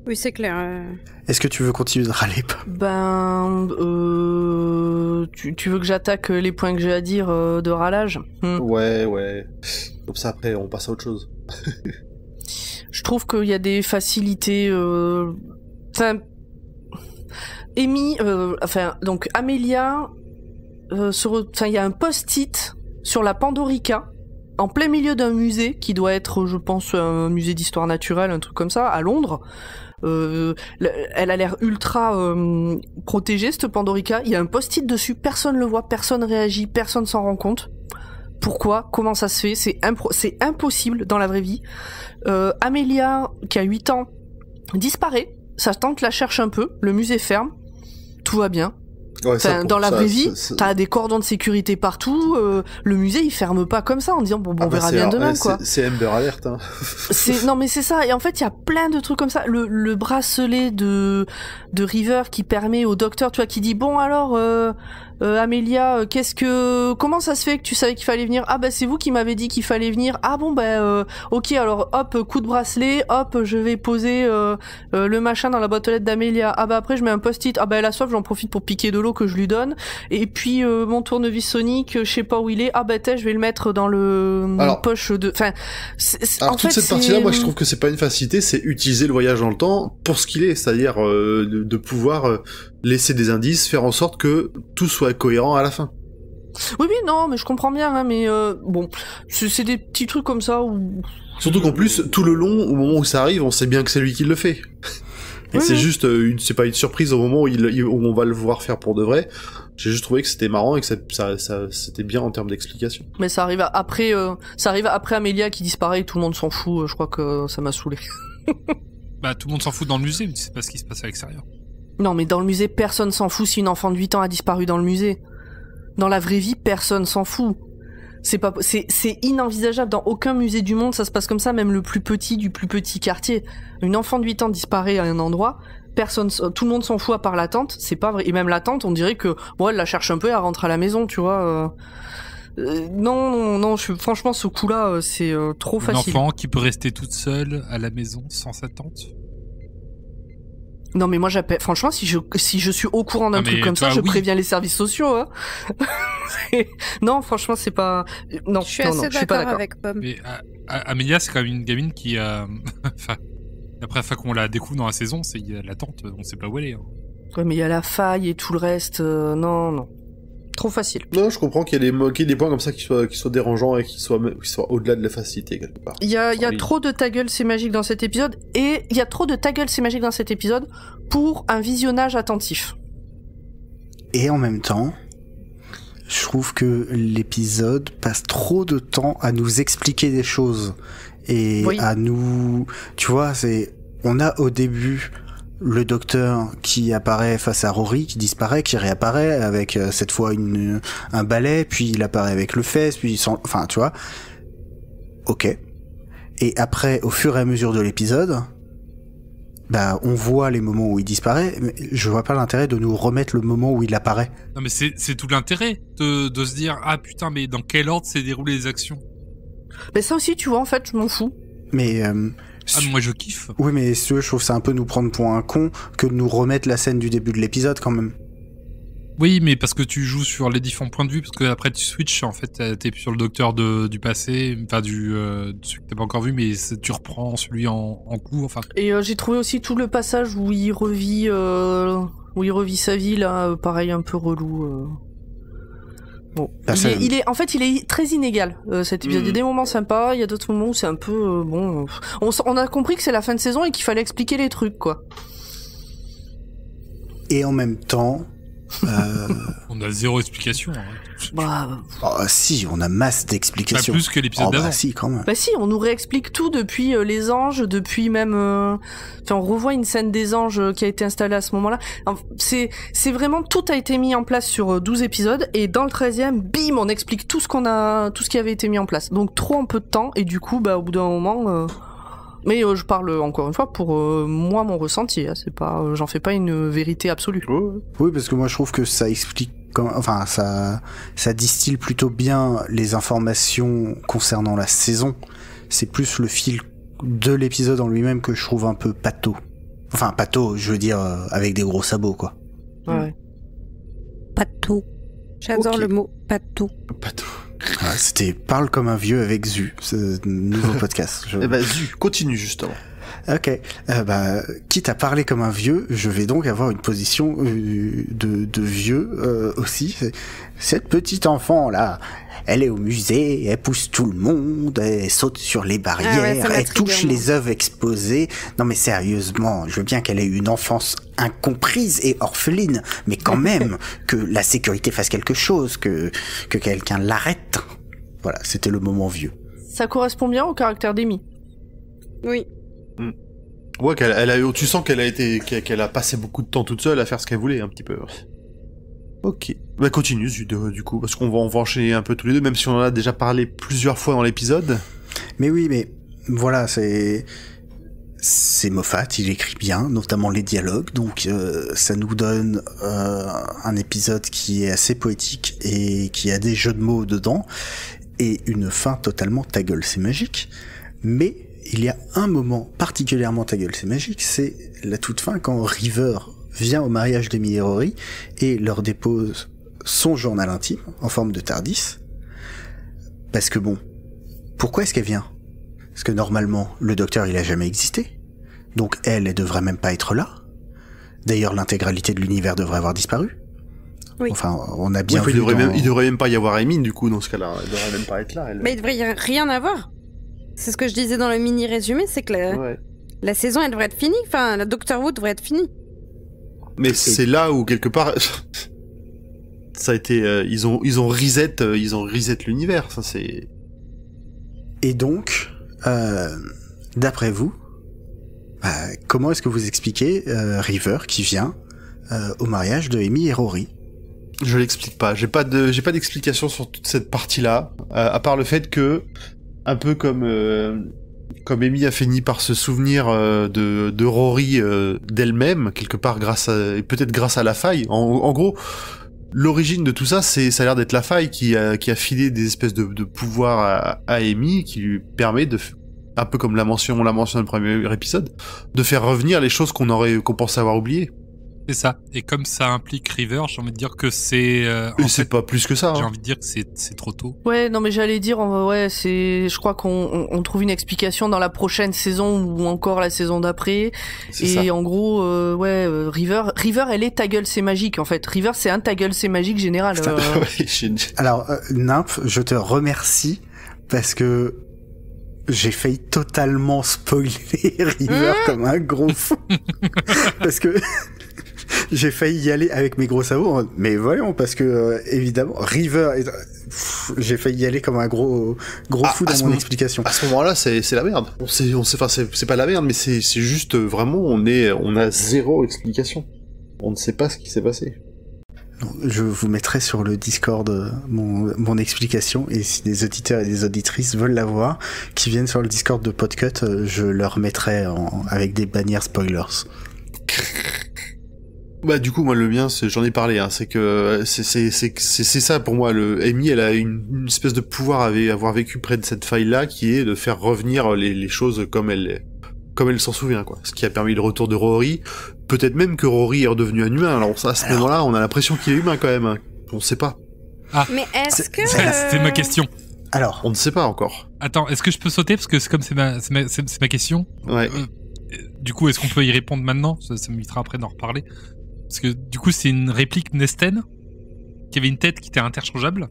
Oui, c'est clair. Est-ce que tu veux continuer de râler? Tu veux que j'attaque les points que j'ai à dire de râlage? Ouais. Comme ça, après, on passe à autre chose. Je trouve qu'il y a des facilités... Amy... donc, Amelia... il y a un post-it sur la Pandorica, en plein milieu d'un musée, qui doit être, je pense, un musée d'histoire naturelle, un truc comme ça, à Londres. Elle a l'air ultra protégée, cette Pandorica. Il y a un post-it dessus, personne le voit, personne réagit, personne s'en rend compte. Pourquoi? Comment ça se fait? C'est impossible dans la vraie vie. Amelia, qui a 8 ans, disparaît. Sa tante la cherche un peu, le musée ferme, tout va bien. Ouais, dans la vraie vie, t'as des cordons de sécurité partout, le musée il ferme pas comme ça en disant on verra bien demain, quoi. C'est Amber Alert, hein. Non mais c'est ça, et en fait il y a plein de trucs comme ça, le bracelet de River qui permet au docteur, tu vois, qui dit bon alors Amelia, comment ça se fait que tu savais qu'il fallait venir? Ah c'est vous qui m'avez dit qu'il fallait venir. Ah bon ok, alors hop, coup de bracelet, hop, je vais poser le machin dans la boîte aux lettres d'Amelia. Ah après je mets un post-it. Elle a soif, j'en profite pour piquer de l'eau que je lui donne. Et puis mon tournevis sonique, je sais pas où il est. Je vais le mettre dans poche de... Alors toute cette partie-là, moi je trouve que c'est pas une facilité, c'est utiliser le voyage dans le temps pour ce qu'il est, c'est-à-dire de pouvoir laisser des indices, faire en sorte que tout soit cohérent à la fin. Oui, non, mais je comprends bien, hein, mais c'est des petits trucs comme ça où... Surtout qu'en plus, tout le long, au moment où ça arrive, on sait bien que c'est lui qui le fait. Et c'est juste c'est pas une surprise au moment où on va le voir faire pour de vrai. J'ai juste trouvé que c'était marrant et que ça c'était bien en termes d'explication. Mais ça arrive après Amelia qui disparaît et tout le monde s'en fout, je crois que ça m'a saoulé. Tout le monde s'en fout dans le musée, mais tu sais pas ce qui se passe à l'extérieur. Non, mais dans le musée, personne s'en fout si une enfant de 8 ans a disparu dans le musée. Dans la vraie vie, personne s'en fout. C'est inenvisageable. Dans aucun musée du monde, ça se passe comme ça, même le plus petit du plus petit quartier. Une enfant de 8 ans disparaît à un endroit, tout le monde s'en fout à part la tante, c'est pas vrai. Et même la tante, on dirait que, bon, elle la cherche un peu et elle rentre à la maison, tu vois. Non, franchement, ce coup-là, c'est trop facile. Une enfant qui peut rester toute seule à la maison sans sa tante. Non, mais moi, j'appelle, franchement, si je suis au courant d'un truc comme ça, je préviens les services sociaux, hein. Non, franchement, c'est pas, non, je suis assez d'accord avec Pomme. Mais Amélia, c'est quand même une gamine qui a, enfin, après, qu'on la découvre dans la saison, c'est la tante, on sait pas où elle est. Hein. Ouais, mais il y a la faille et tout le reste, non. Trop facile. Non, je comprends qu'il y ait des points comme ça qui soient dérangeants et qui soient au-delà de la facilité quelque part. Il y a trop de ta gueule, c'est magique dans cet épisode, et il y a trop de ta gueule, c'est magique dans cet épisode pour un visionnage attentif. Et en même temps, je trouve que l'épisode passe trop de temps à nous expliquer des choses et à nous, tu vois, on a au début le docteur qui apparaît face à Rory, qui disparaît, qui réapparaît avec cette fois un balai, puis il apparaît avec le fesse, puis enfin tu vois. Ok. Et après, au fur et à mesure de l'épisode, bah on voit les moments où il disparaît, mais je vois pas l'intérêt de nous remettre le moment où il apparaît. Non mais c'est tout l'intérêt de se dire ah putain mais dans quel ordre s'est déroulé les actions. Mais ça aussi tu vois en fait je m'en fous. Mais moi je kiffe. Oui, mais si tu veux, je trouve que c'est un peu nous prendre pour un con que de nous remettre la scène du début de l'épisode quand même. Oui, mais parce que tu joues sur les différents points de vue, parce que après tu switches, en fait, t'es sur le docteur du passé, enfin celui que t'as pas encore vu, mais tu reprends celui en cours, enfin. Et j'ai trouvé aussi tout le passage où il revit sa vie là, pareil un peu relou. Bon, il est très inégal cet épisode. Il y a des moments sympas, il y a d'autres moments où c'est un peu bon. On a compris que c'est la fin de saison et qu'il fallait expliquer les trucs quoi. Et en même temps, on a zéro explication. Si, on a masse d'explications. Pas plus que l'épisode d'avant. Bah si, quand même. Bah si, on nous réexplique tout depuis les anges, depuis même. On revoit une scène des anges qui a été installée à ce moment-là. C'est vraiment tout a été mis en place sur 12 épisodes et dans le 13e, bim, on explique tout ce qui avait été mis en place. Donc trop en peu de temps et du coup, bah au bout d'un moment. Mais je parle encore une fois pour moi mon ressenti. Hein, c'est pas, j'en fais pas une vérité absolue. Oui, parce que moi je trouve que ça explique, ça distille plutôt bien les informations concernant la saison. C'est plus le fil de l'épisode en lui-même que je trouve un peu pâteau. Enfin pâteau, je veux dire avec des gros sabots quoi. Ouais. Pâteau. J'adore le mot pâteau. Pâteau. Ah, c'était Parle comme un vieux avec Zu, ce nouveau podcast. Eh ben Zu, continue justement. Ok, quitte à parler comme un vieux, je vais donc avoir une position de vieux aussi. Cette petite enfant là, elle est au musée, elle pousse tout le monde, elle saute sur les barrières, elle touche les œuvres exposées. Non mais sérieusement, je veux bien qu'elle ait eu une enfance incomprise et orpheline, mais quand même que la sécurité fasse quelque chose, que quelqu'un l'arrête. Voilà, c'était le moment vieux. Ça correspond bien au caractère d'Amy. Oui. Ouais, tu sens qu'elle a passé beaucoup de temps toute seule à faire ce qu'elle voulait un petit peu. Ok. Bah continue du coup, parce qu'on va enchaîner un peu tous les deux, même si on en a déjà parlé plusieurs fois dans l'épisode. Mais oui, mais voilà, c'est Moffat, il écrit bien, notamment les dialogues, donc ça nous donne un épisode qui est assez poétique et qui a des jeux de mots dedans, et une fin totalement ta gueule, c'est magique. Mais il y a un moment particulièrement ta gueule, c'est magique, c'est la toute fin quand River vient au mariage d'Amy et Rory et leur dépose son journal intime en forme de TARDIS. Parce que bon, pourquoi est-ce qu'elle vient ? Parce que normalement, le docteur il a jamais existé. Donc elle devrait même pas être là. D'ailleurs, l'intégralité de l'univers devrait avoir disparu. Oui. Enfin, on a bien vu il devrait même pas y avoir Amy du coup dans ce cas-là. Elle devrait même pas être là. Mais il devrait y rien avoir. C'est ce que je disais dans le mini-résumé, c'est que la saison, elle devrait être finie. Enfin, la Doctor Who devrait être finie. Mais c'est là où, quelque part, ça a été... ils ont reset l'univers, ça c'est... Et donc, d'après vous, comment est-ce que vous expliquez River qui vient au mariage de Amy et Rory ? Je l'explique pas. J'ai pas d'explication sur toute cette partie-là, à part le fait que, un peu comme Amy a fini par se souvenir de Rory d'elle-même quelque part peut-être grâce à la faille. En gros, l'origine de tout ça, ça a l'air d'être la faille qui a filé des espèces de pouvoirs à Amy, qui lui permet un peu comme on l'a mentionné dans le premier épisode, de faire revenir les choses qu'on pensait avoir oubliées. C'est ça. Et comme ça implique River, j'ai envie de dire que c'est... c'est pas plus que ça. J'ai Hein. envie de dire que c'est trop tôt. Ouais, non mais j'allais dire, je crois qu'on trouve une explication dans la prochaine saison ou encore la saison d'après. C'est Et ça. en gros, River, elle est ta gueule c'est magique en fait. River c'est un ta gueule c'est magique général. Ouais, Alors, Nymph, je te remercie parce que j'ai failli totalement spoiler River comme un gros fou. Parce que j'ai failli y aller avec mes gros sabots, mais voyons, parce que évidemment, River, j'ai failli y aller comme un gros fou dans mon explication. À ce moment-là, c'est la merde. Enfin, c'est pas la merde, mais c'est juste vraiment, on a zéro explication. On ne sait pas ce qui s'est passé. Je vous mettrai sur le Discord mon explication, et si des auditeurs et des auditrices veulent la voir, qui viennent sur le Discord de Podcut, je leur mettrai avec des bannières spoilers. Bah du coup moi le mien j'en ai parlé, hein, c'est que c'est ça pour moi. Amy elle a une espèce de pouvoir avoir vécu près de cette faille là, qui est de faire revenir les choses comme elle s'en souvient, quoi. Ce qui a permis le retour de Rory. Peut-être même que Rory est redevenu un humain. Alors à ce moment-là on a l'impression qu'il est humain quand même, hein. On sait pas. Ah, Mais est-ce que... c'était ma question. Alors, On ne sait pas encore. Attends, est-ce que je peux sauter parce que c'est ma question. Ouais. Du coup, est-ce qu'on peut y répondre maintenant? Ça m'évitera après d'en reparler. Parce que du coup, c'est une réplique Nesten qui avait une tête qui était interchangeable.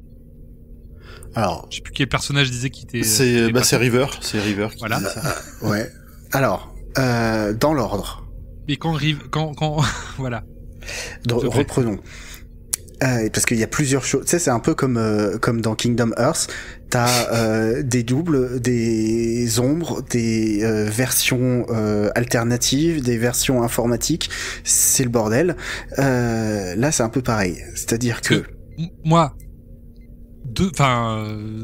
alors, Je sais plus quel personnage disait qu'il était. C'est River. C'est River qui Voilà. disait ça. ouais. Alors, dans l'ordre. Mais quand voilà. Donc, S'il te plaît. reprenons. Parce qu'il y a plusieurs choses. Tu sais, c'est un peu comme dans Kingdom Hearts. T'as des doubles, des ombres, des versions alternatives, des versions informatiques. C'est le bordel. Là, c'est un peu pareil. C'est-à-dire que... Moi,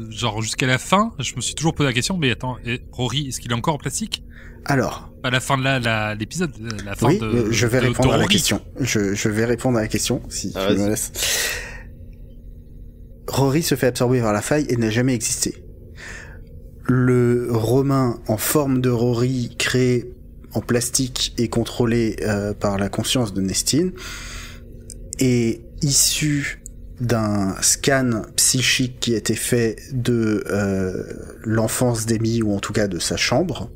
genre jusqu'à la fin, je me suis toujours posé la question, mais attends, Rory, est-ce qu'il est encore en plastique? Alors... À la fin de l'épisode, la fin Oui, de... je vais répondre à la Rory. question. Je vais répondre à la question, si tu vas-y. me laisses. Rory se fait absorber par la faille et n'a jamais existé. Le Romain en forme de Rory, créé en plastique et contrôlé par la conscience de Nestine, est issu d'un scan psychique qui a été fait de l'enfance d'Amy, ou en tout cas de sa chambre,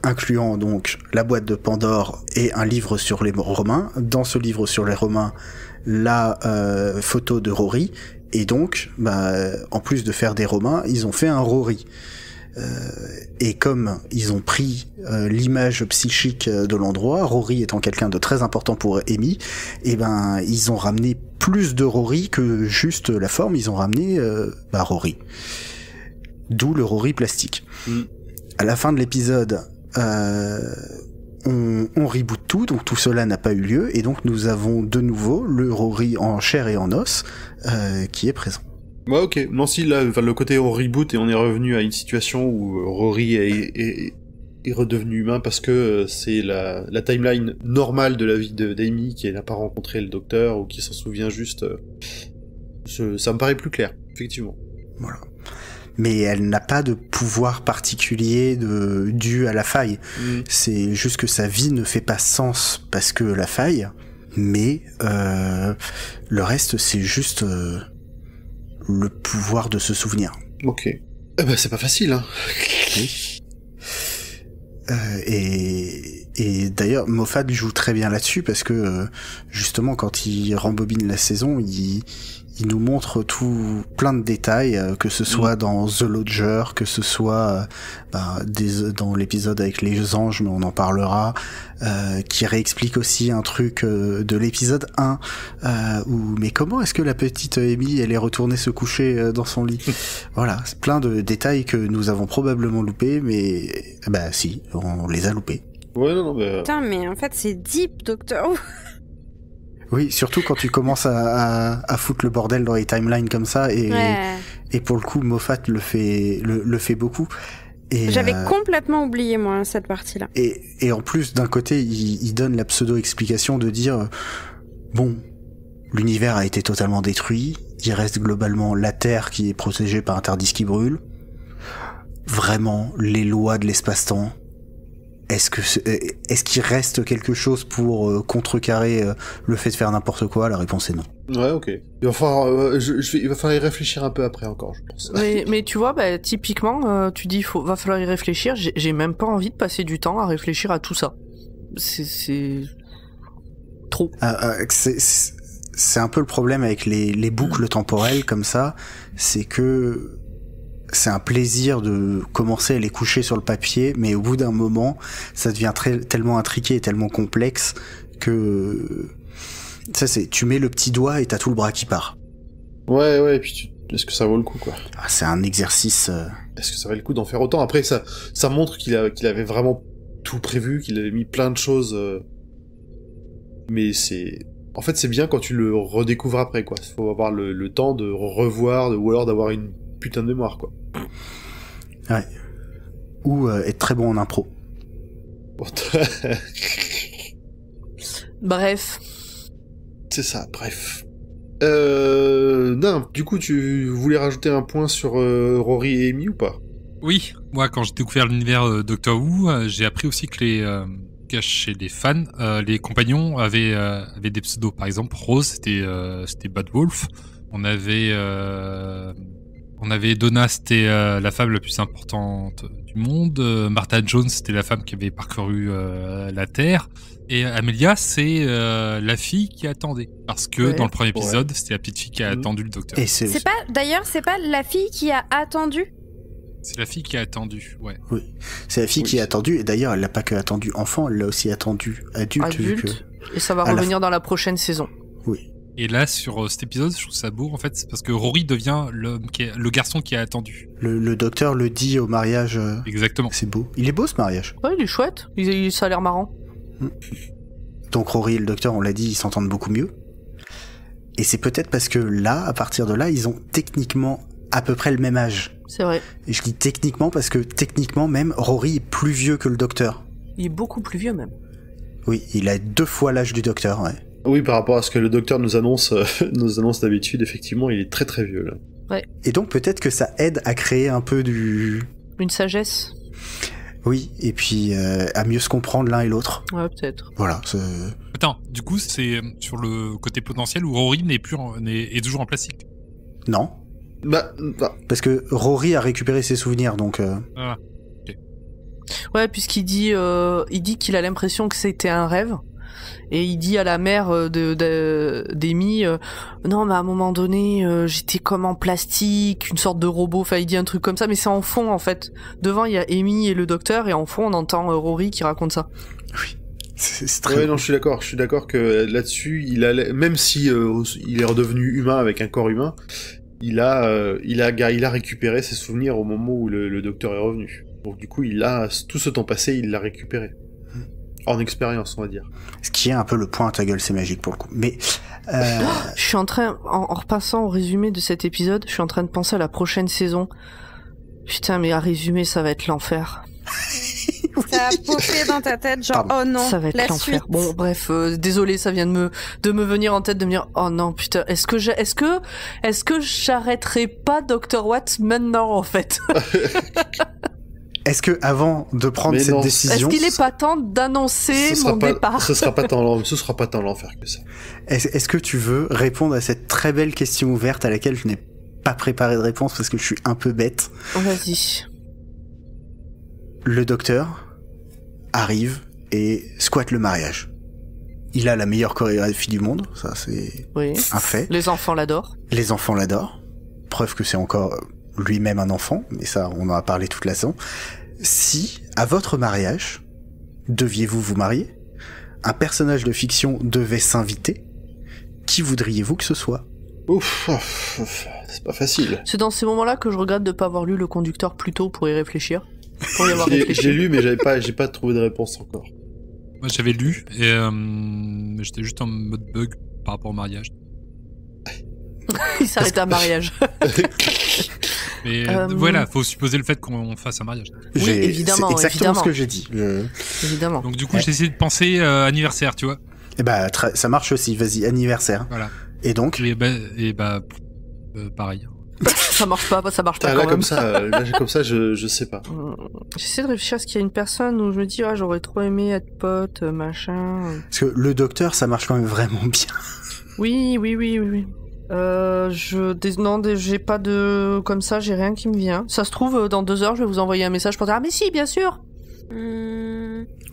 incluant donc la boîte de Pandore et un livre sur les Romains. Dans ce livre sur les Romains, la photo de Rory, et donc en plus de faire des Romains, ils ont fait un Rory. Et comme ils ont pris l'image psychique de l'endroit, Rory étant quelqu'un de très important pour Amy, et ils ont ramené plus de Rory que juste la forme, ils ont ramené Rory. D'où le Rory plastique. À la fin de l'épisode, on reboot tout, donc tout cela n'a pas eu lieu, et donc nous avons de nouveau le Rory en chair et en os qui est présent. Ouais, ok. Non, si, là, le côté on reboot et on est revenu à une situation où Rory est redevenu humain parce que c'est la timeline normale de la vie d'Amy, qui n'a pas rencontré le docteur ou qui s'en souvient juste. Ça me paraît plus clair, effectivement. Voilà. Mais elle n'a pas de pouvoir particulier dû à la faille. C'est juste que sa vie ne fait pas sens parce que la faille, mais le reste, c'est juste le pouvoir de se souvenir. Ok. Eh ben, c'est pas facile, hein. Oui. Et d'ailleurs, Moffat joue très bien là-dessus parce que justement, quand il rembobine la saison, il nous montre plein de détails, que ce soit dans The Lodger, que ce soit dans l'épisode avec les anges, mais on en parlera, qui réexplique aussi un truc de l'épisode 1, où mais comment est-ce que la petite Amy elle est retournée se coucher dans son lit. Voilà, c'est plein de détails que nous avons probablement loupés, mais si, on les a loupés. Ouais, non, Putain, mais en fait, c'est deep, Docteur Who. Oui, surtout quand tu commences à foutre le bordel dans les timelines comme ça, et pour le coup, Moffat le fait beaucoup. Et, j'avais complètement oublié, moi, cette partie-là. Et en plus, d'un côté, il donne la pseudo-explication de dire bon, l'univers a été totalement détruit, il reste globalement la Terre qui est protégée par un TARDIS qui brûle. Vraiment, les lois de l'espace-temps, est-ce qu'il reste quelque chose pour contrecarrer le fait de faire n'importe quoi? La réponse est non. Ouais, ok. Il va falloir, il va falloir y réfléchir un peu après encore, je pense. Mais tu vois, typiquement, tu dis va falloir y réfléchir. J'ai même pas envie de passer du temps à réfléchir à tout ça. C'est trop. C'est un peu le problème avec les boucles temporelles comme ça, c'est que c'est un plaisir de commencer à les coucher sur le papier, mais au bout d'un moment, ça devient tellement intriqué et tellement complexe que ça, tu mets le petit doigt et t'as tout le bras qui part. Ouais, et puis est-ce que ça vaut le coup, quoi? C'est un exercice. Est-ce que ça vaut le coup d'en faire autant? Après, ça montre qu'il avait vraiment tout prévu, qu'il avait mis plein de choses. Mais en fait, c'est bien quand tu le redécouvres après, quoi. Il faut avoir le temps de revoir, ou alors d'avoir une putain de mémoire, quoi. Ouais. Ou être très bon en impro. Bref. C'est ça, bref. Non, du coup, tu voulais rajouter un point sur Rory et Amy ou pas? Oui, moi quand j'ai découvert l'univers Doctor Who, j'ai appris aussi que chez les fans, les compagnons avaient des pseudos. Par exemple, Rose, c'était Bad Wolf. On avait Donna, c'était la femme la plus importante du monde. Martha Jones, c'était la femme qui avait parcouru la Terre. Et Amelia, c'est la fille qui attendait. Parce que dans le premier épisode, c'était la petite fille qui a attendu le docteur. Et c'est pas la fille qui a attendu? C'est la fille qui a attendu, ouais. Oui, c'est la fille qui a attendu. Et d'ailleurs, elle l'a pas que attendu enfant, elle l'a aussi attendu adulte. Et ça va revenir dans la prochaine saison. Oui. Et là, sur cet épisode, je trouve ça beau, en fait, c'est parce que Rory devient le garçon qui a attendu. Le docteur le dit au mariage. Exactement. C'est beau. Il est beau, ce mariage. Ouais, il est chouette. Ça a l'air marrant. Donc Rory et le docteur, on l'a dit, ils s'entendent beaucoup mieux. Et c'est peut-être parce que là, à partir de là, ils ont techniquement à peu près le même âge. C'est vrai. Et je dis techniquement parce que techniquement même, Rory est plus vieux que le docteur. Il est beaucoup plus vieux même. Oui, il a 2 fois l'âge du docteur, ouais. Oui, par rapport à ce que le docteur nous annonce d'habitude, effectivement, il est très très vieux, là. Ouais. Et donc peut-être que ça aide à créer un peu une sagesse. Oui, et puis à mieux se comprendre l'un et l'autre. Ouais, peut-être. Voilà. Attends, du coup, c'est sur le côté potentiel où Rory est toujours en plastique. Non. Bah. Parce que Rory a récupéré ses souvenirs, donc... Ah, ok. Ouais, puisqu'il dit qu'il a l'impression que c'était un rêve. Et il dit à la mère d'Amy, non, mais à un moment donné, j'étais comme en plastique, une sorte de robot. Enfin, il dit un truc comme ça, mais c'est en fond, en fait. Devant, il y a Amy et le docteur, et en fond, on entend Rory qui raconte ça. Oui. C'est très non, je suis d'accord que là-dessus, même si il est redevenu humain avec un corps humain, il a récupéré ses souvenirs au moment où le docteur est revenu. Donc du coup, tout ce temps passé, il l'a récupéré. En expérience, on va dire. Ce qui est un peu le point à ta gueule, c'est magique pour le coup. Mais je suis en train, en repassant au résumé de cet épisode, je suis en train de penser à la prochaine saison. Putain, mais à résumer, ça va être l'enfer. Ça a popé dans ta tête, genre oh non, ça va être l'enfer. Suite. Bon, bref, désolé, ça vient de me venir en tête de me dire oh non putain, est-ce que j'arrêterai pas Dr. Watts maintenant en fait? Est-ce que avant de prendre cette décision, est-ce qu'il est pas temps d'annoncer mon départ? Ce sera pas tant l'enfer que ça. Est-ce que tu veux répondre à cette très belle question ouverte à laquelle je n'ai pas préparé de réponse parce que je suis un peu bête? Vas-y. Le docteur arrive et squatte le mariage. Il a la meilleure chorégraphie du monde, ça c'est un fait. Les enfants l'adorent. Les enfants l'adorent. Preuve que c'est encore lui-même un enfant, mais ça on en a parlé toute la saison. Si, à votre mariage, deviez-vous vous marier, un personnage de fiction devait s'inviter, qui voudriez-vous que ce soit? Ouf, c'est pas facile. C'est dans ces moments-là que je regrette de ne pas avoir lu Le Conducteur plus tôt pour y réfléchir. Pour y avoir réfléchi. J'ai lu, mais j'ai pas trouvé de réponse encore. Moi j'avais lu, et j'étais juste en mode bug par rapport au mariage. Il s'arrête à un mariage. Mais voilà, faut supposer le fait qu'on fasse un mariage. Oui, évidemment, c'est exactement évidemment. ce que j'ai dit. Évidemment. Donc du coup, j'ai essayé de penser anniversaire, tu vois. Et bah, ça marche aussi. Vas-y, anniversaire. Voilà. Et donc Et bah pareil. Ça marche pas Putain, quand là, même. comme ça, je sais pas. J'essaie de réfléchir à ce qu'il y a une personne où je me dis, ah, j'aurais trop aimé être pote, machin. Parce que le docteur, ça marche quand même vraiment bien. Oui. Non, j'ai pas de... Comme ça, j'ai rien qui me vient. Ça se trouve, dans 2 heures, je vais vous envoyer un message pour dire, ah mais si, bien sûr.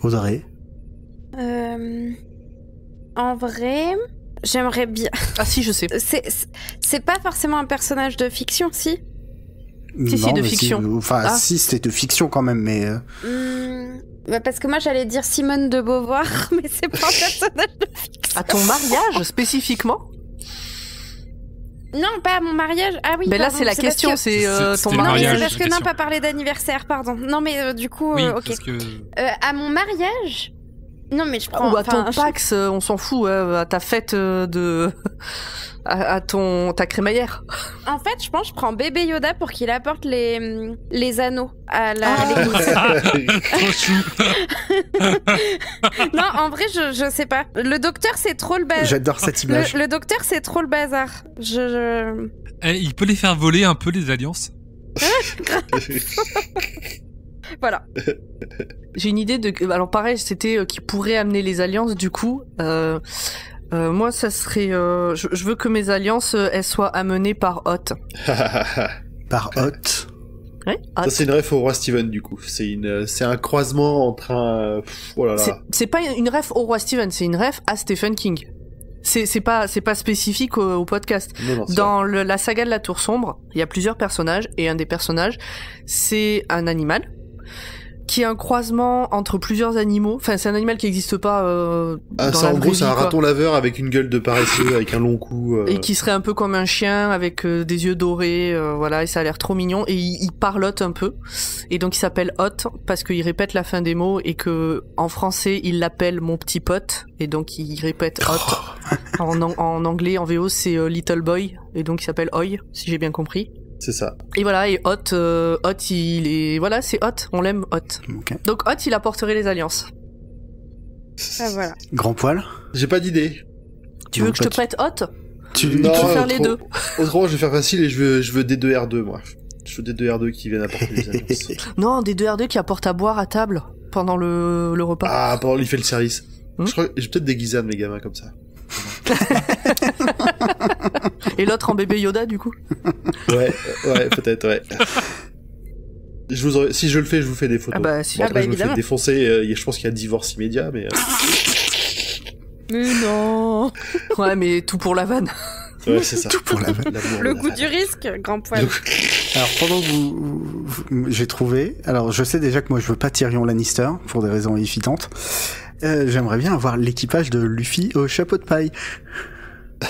Audrey. En vrai, j'aimerais bien... Ah si, je sais. C'est pas forcément un personnage de fiction, si? Si, Non, de mais fiction. Enfin, Ah. si, c'était de fiction quand même, mais... Bah parce que moi, j'allais dire Simone de Beauvoir, mais c'est pas un personnage de fiction. À ton mariage, spécifiquement? Non, pas à mon mariage. Ah oui, Mais là, pardon, c'est la parce question, que- c'est C'était ton le Non, mais mariage. c'est mariage, parce que la non, question. pas parler d'anniversaire, pardon. Non, mais du coup, Oui, ok. parce que À mon mariage... Non, mais je prends... Ou à ton enfin, Pax, on s'en fout, à ta fête de... à ta crémaillère. En fait, je pense que je prends bébé Yoda pour qu'il apporte les anneaux à Ah. l'église. trop chou. Non, en vrai, je sais pas. Le docteur, c'est trop le bazar. J'adore cette image. Le docteur, c'est trop le bazar. Il peut les faire voler un peu les alliances. Voilà. J'ai une idée de... Alors pareil, c'était qui pourrait amener les alliances, du coup. Moi, ça serait... je veux que mes alliances, elles soient amenées par Hot. Par Hot. Ouais, Ça, c'est une ref au roi Steven, du coup. C'est un croisement entre un... oh là là. C'est pas une ref au roi Steven, c'est une ref à Stephen King. C'est pas spécifique au podcast. Non, c'est Dans la saga de la Tour Sombre, il y a plusieurs personnages, et un des personnages, c'est un animal qui est un croisement entre plusieurs animaux. Enfin, c'est un animal qui n'existe pas Ah, dans ça, la en vraie gros, c'est vie, un quoi. raton laveur avec une gueule de paresseux, avec un long cou. Et qui serait un peu comme un chien avec des yeux dorés, voilà, et ça a l'air trop mignon. Et il parlote un peu. Et donc il s'appelle Hot parce qu'il répète la fin des mots et que en français il l'appelle mon petit pote. Et donc il répète Hot. En anglais, en VO, c'est Little Boy. Et donc il s'appelle Oi, si j'ai bien compris. C'est ça. Et voilà, et Hot, il est... Voilà, c'est Hot, on l'aime Hot. Ok. Donc Hot, il apporterait les alliances. Ah, voilà. Grand poil. J'ai pas d'idée. Tu veux Non, que je te pas prête Hot? Tu... Il Non, peut faire les trop- deux. Autrement, je vais faire facile et je veux des 2R2, moi. Je veux des 2R2 qui viennent apporter les alliances. Non, des 2R2 qui apportent à boire à table pendant le repas. Ah, pendant il fait le service. Hmm. Je crois que j'ai peut-être déguisé un de mes gamins comme ça. Et l'autre en bébé Yoda, du coup. Ouais, peut-être, ouais. Si je le fais, je vous fais des photos. Ah bah, si. Bon, après, Ah bah, je me fais évidemment. défoncer. Je pense qu'il y a divorce immédiat, mais... Mais non. Ouais, mais tout pour la vanne. Ouais, c'est ça. Tout pour la vanne. L'amour Le de la goût vanne. du risque, grand poil. Donc, Alors pendant que j'ai trouvé, alors je sais déjà que moi je veux pas Tyrion Lannister pour des raisons évidentes. J'aimerais bien avoir l'équipage de Luffy au chapeau de paille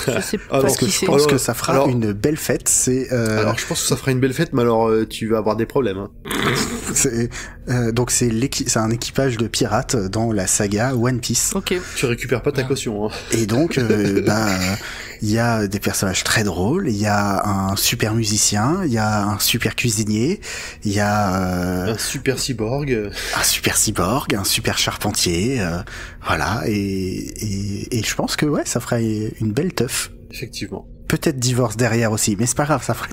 Je sais Ah, pas parce qui parce que je c'est. pense Alors, que ça fera alors- une belle fête. C'est Alors, je pense que ça fera une belle fête, mais alors tu vas avoir des problèmes. Hein. donc c'est un équipage de pirates dans la saga One Piece. Ok. Tu récupères pas ta Ah. caution. Hein. Et donc il y a des personnages très drôles, il y a un super musicien, il y a un super cuisinier, il y a Un super cyborg. un super cyborg, un super charpentier, voilà, et je pense que ouais, ça ferait une belle teuf. Effectivement. Peut-être divorce derrière aussi, mais c'est pas grave, ça ferait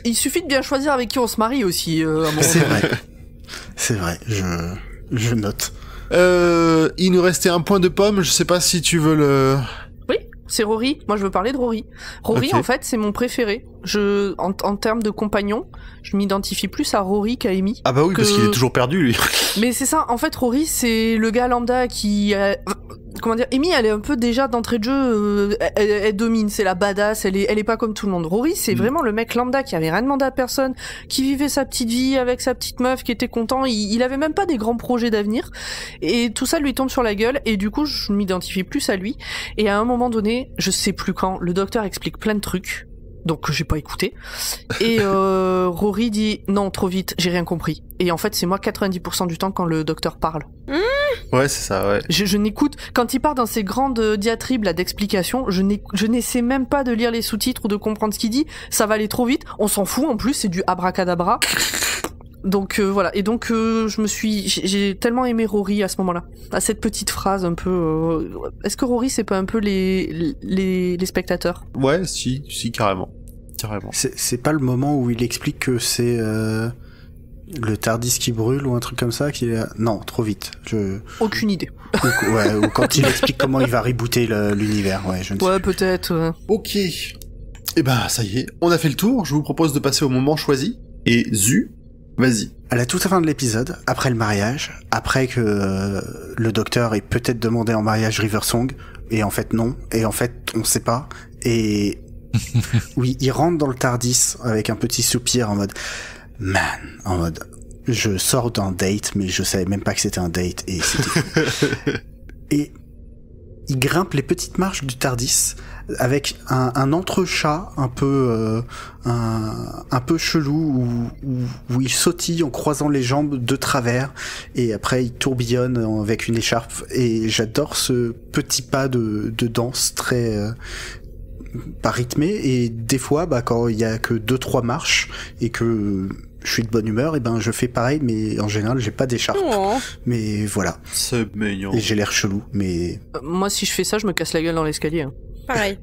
Il suffit de bien choisir avec qui on se marie aussi, à un moment C'est donné. vrai. C'est vrai, je note. Il nous restait un point de pomme. Je sais pas si tu veux le... Oui, c'est Rory. Moi, je veux parler de Rory. Rory, Ok. en fait, c'est mon préféré. En termes de compagnon, je m'identifie plus à Rory qu'à Amy. Ah bah oui, parce Que- qu'il est toujours perdu, lui. Mais c'est ça, en fait, Rory, c'est le gars lambda qui... comment dire, Amy, elle est un peu déjà d'entrée de jeu, elle domine, c'est la badass, elle est pas comme tout le monde. Rory, c'est vraiment le mec lambda qui avait rien demandé à personne, qui vivait sa petite vie avec sa petite meuf, qui était content, il avait même pas des grands projets d'avenir, et tout ça lui tombe sur la gueule, et du coup, je m'identifie plus à lui, et à un moment donné, je sais plus quand, le docteur explique plein de trucs, Donc j'ai pas écouté. Et Rory dit non, trop vite, j'ai rien compris. Et en fait c'est moi 90% du temps quand le docteur parle. Ouais, c'est ça, ouais. Je n'écoute, quand il part dans ces grandes diatribes là d'explications, je n'essaie même pas de lire les sous-titres ou de comprendre ce qu'il dit, ça va aller trop vite, on s'en fout en plus, c'est du abracadabra. Donc voilà, et donc j'ai tellement aimé Rory à ce moment-là, à cette petite phrase un peu. Est-ce que Rory c'est pas un peu les spectateurs? Ouais, si, carrément. C'est pas le moment où il explique que c'est le Tardis qui brûle ou un truc comme ça qui est... Non, trop vite. Aucune idée. Ou quand il explique comment il va rebooter l'univers, ouais, je ne sais Ouais, plus. peut-être. Ok. Et ben ça y est, on a fait le tour. Je vous propose de passer au moment choisi. Et Zu, vas-y. À la toute fin de l'épisode, après le mariage, après que le docteur ait peut-être demandé en mariage Riversong, et en fait non, et en fait on sait pas, et oui, il rentre dans le Tardis avec un petit soupir en mode je sors d'un date, mais je savais même pas que c'était un date, et c'était fou. Et il grimpe les petites marches du Tardis avec un entrechat un peu chelou où il sautille en croisant les jambes de travers et après il tourbillonne avec une écharpe, et j'adore ce petit pas de danse très pas rythmé, et des fois quand il y a que 2-3 marches et que je suis de bonne humeur, et ben je fais pareil, mais en général j'ai pas d'écharpe. Oh. Mais voilà. C'est mignon. Et j'ai l'air chelou, mais Moi si je fais ça, je me casse la gueule dans l'escalier. Hein. Pareil.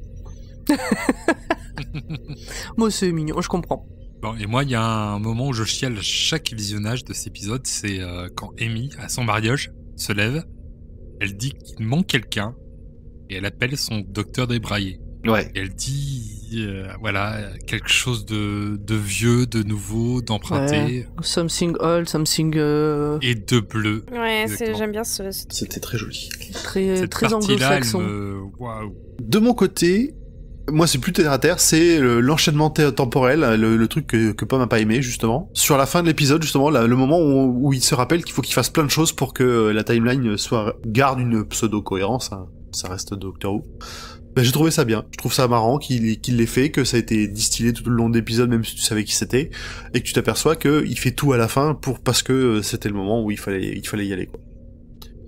Moi c'est mignon, je comprends. Bon, et moi, il y a un moment où je chiale chaque visionnage de cet épisode, c'est quand Amy, à son mariage, se lève, elle dit qu'il manque quelqu'un, et elle appelle son docteur débraillé. Ouais. Et elle dit, voilà, quelque chose de vieux, de nouveau, d'emprunté, Ouais. Something old, something et de bleu. Ouais, Exactement. j'aime bien ce C'était très joli. très Cette très partie-là, elle anglo-saxon. waouh. De mon côté, moi c'est plus terre à terre, c'est l'enchaînement temporel, le truc que Pomme a pas aimé justement. Sur la fin de l'épisode justement, le moment où il se rappelle qu'il faut qu'il fasse plein de choses pour que la timeline garde une pseudo-cohérence, hein. Ça reste Doctor Who. Ben, j'ai trouvé ça bien, je trouve ça marrant qu'il l'ait fait, que ça a été distillé tout le long de l'épisode, même si tu savais qui c'était, et que tu t'aperçois qu'il fait tout à la fin parce que c'était le moment où il fallait y aller, quoi.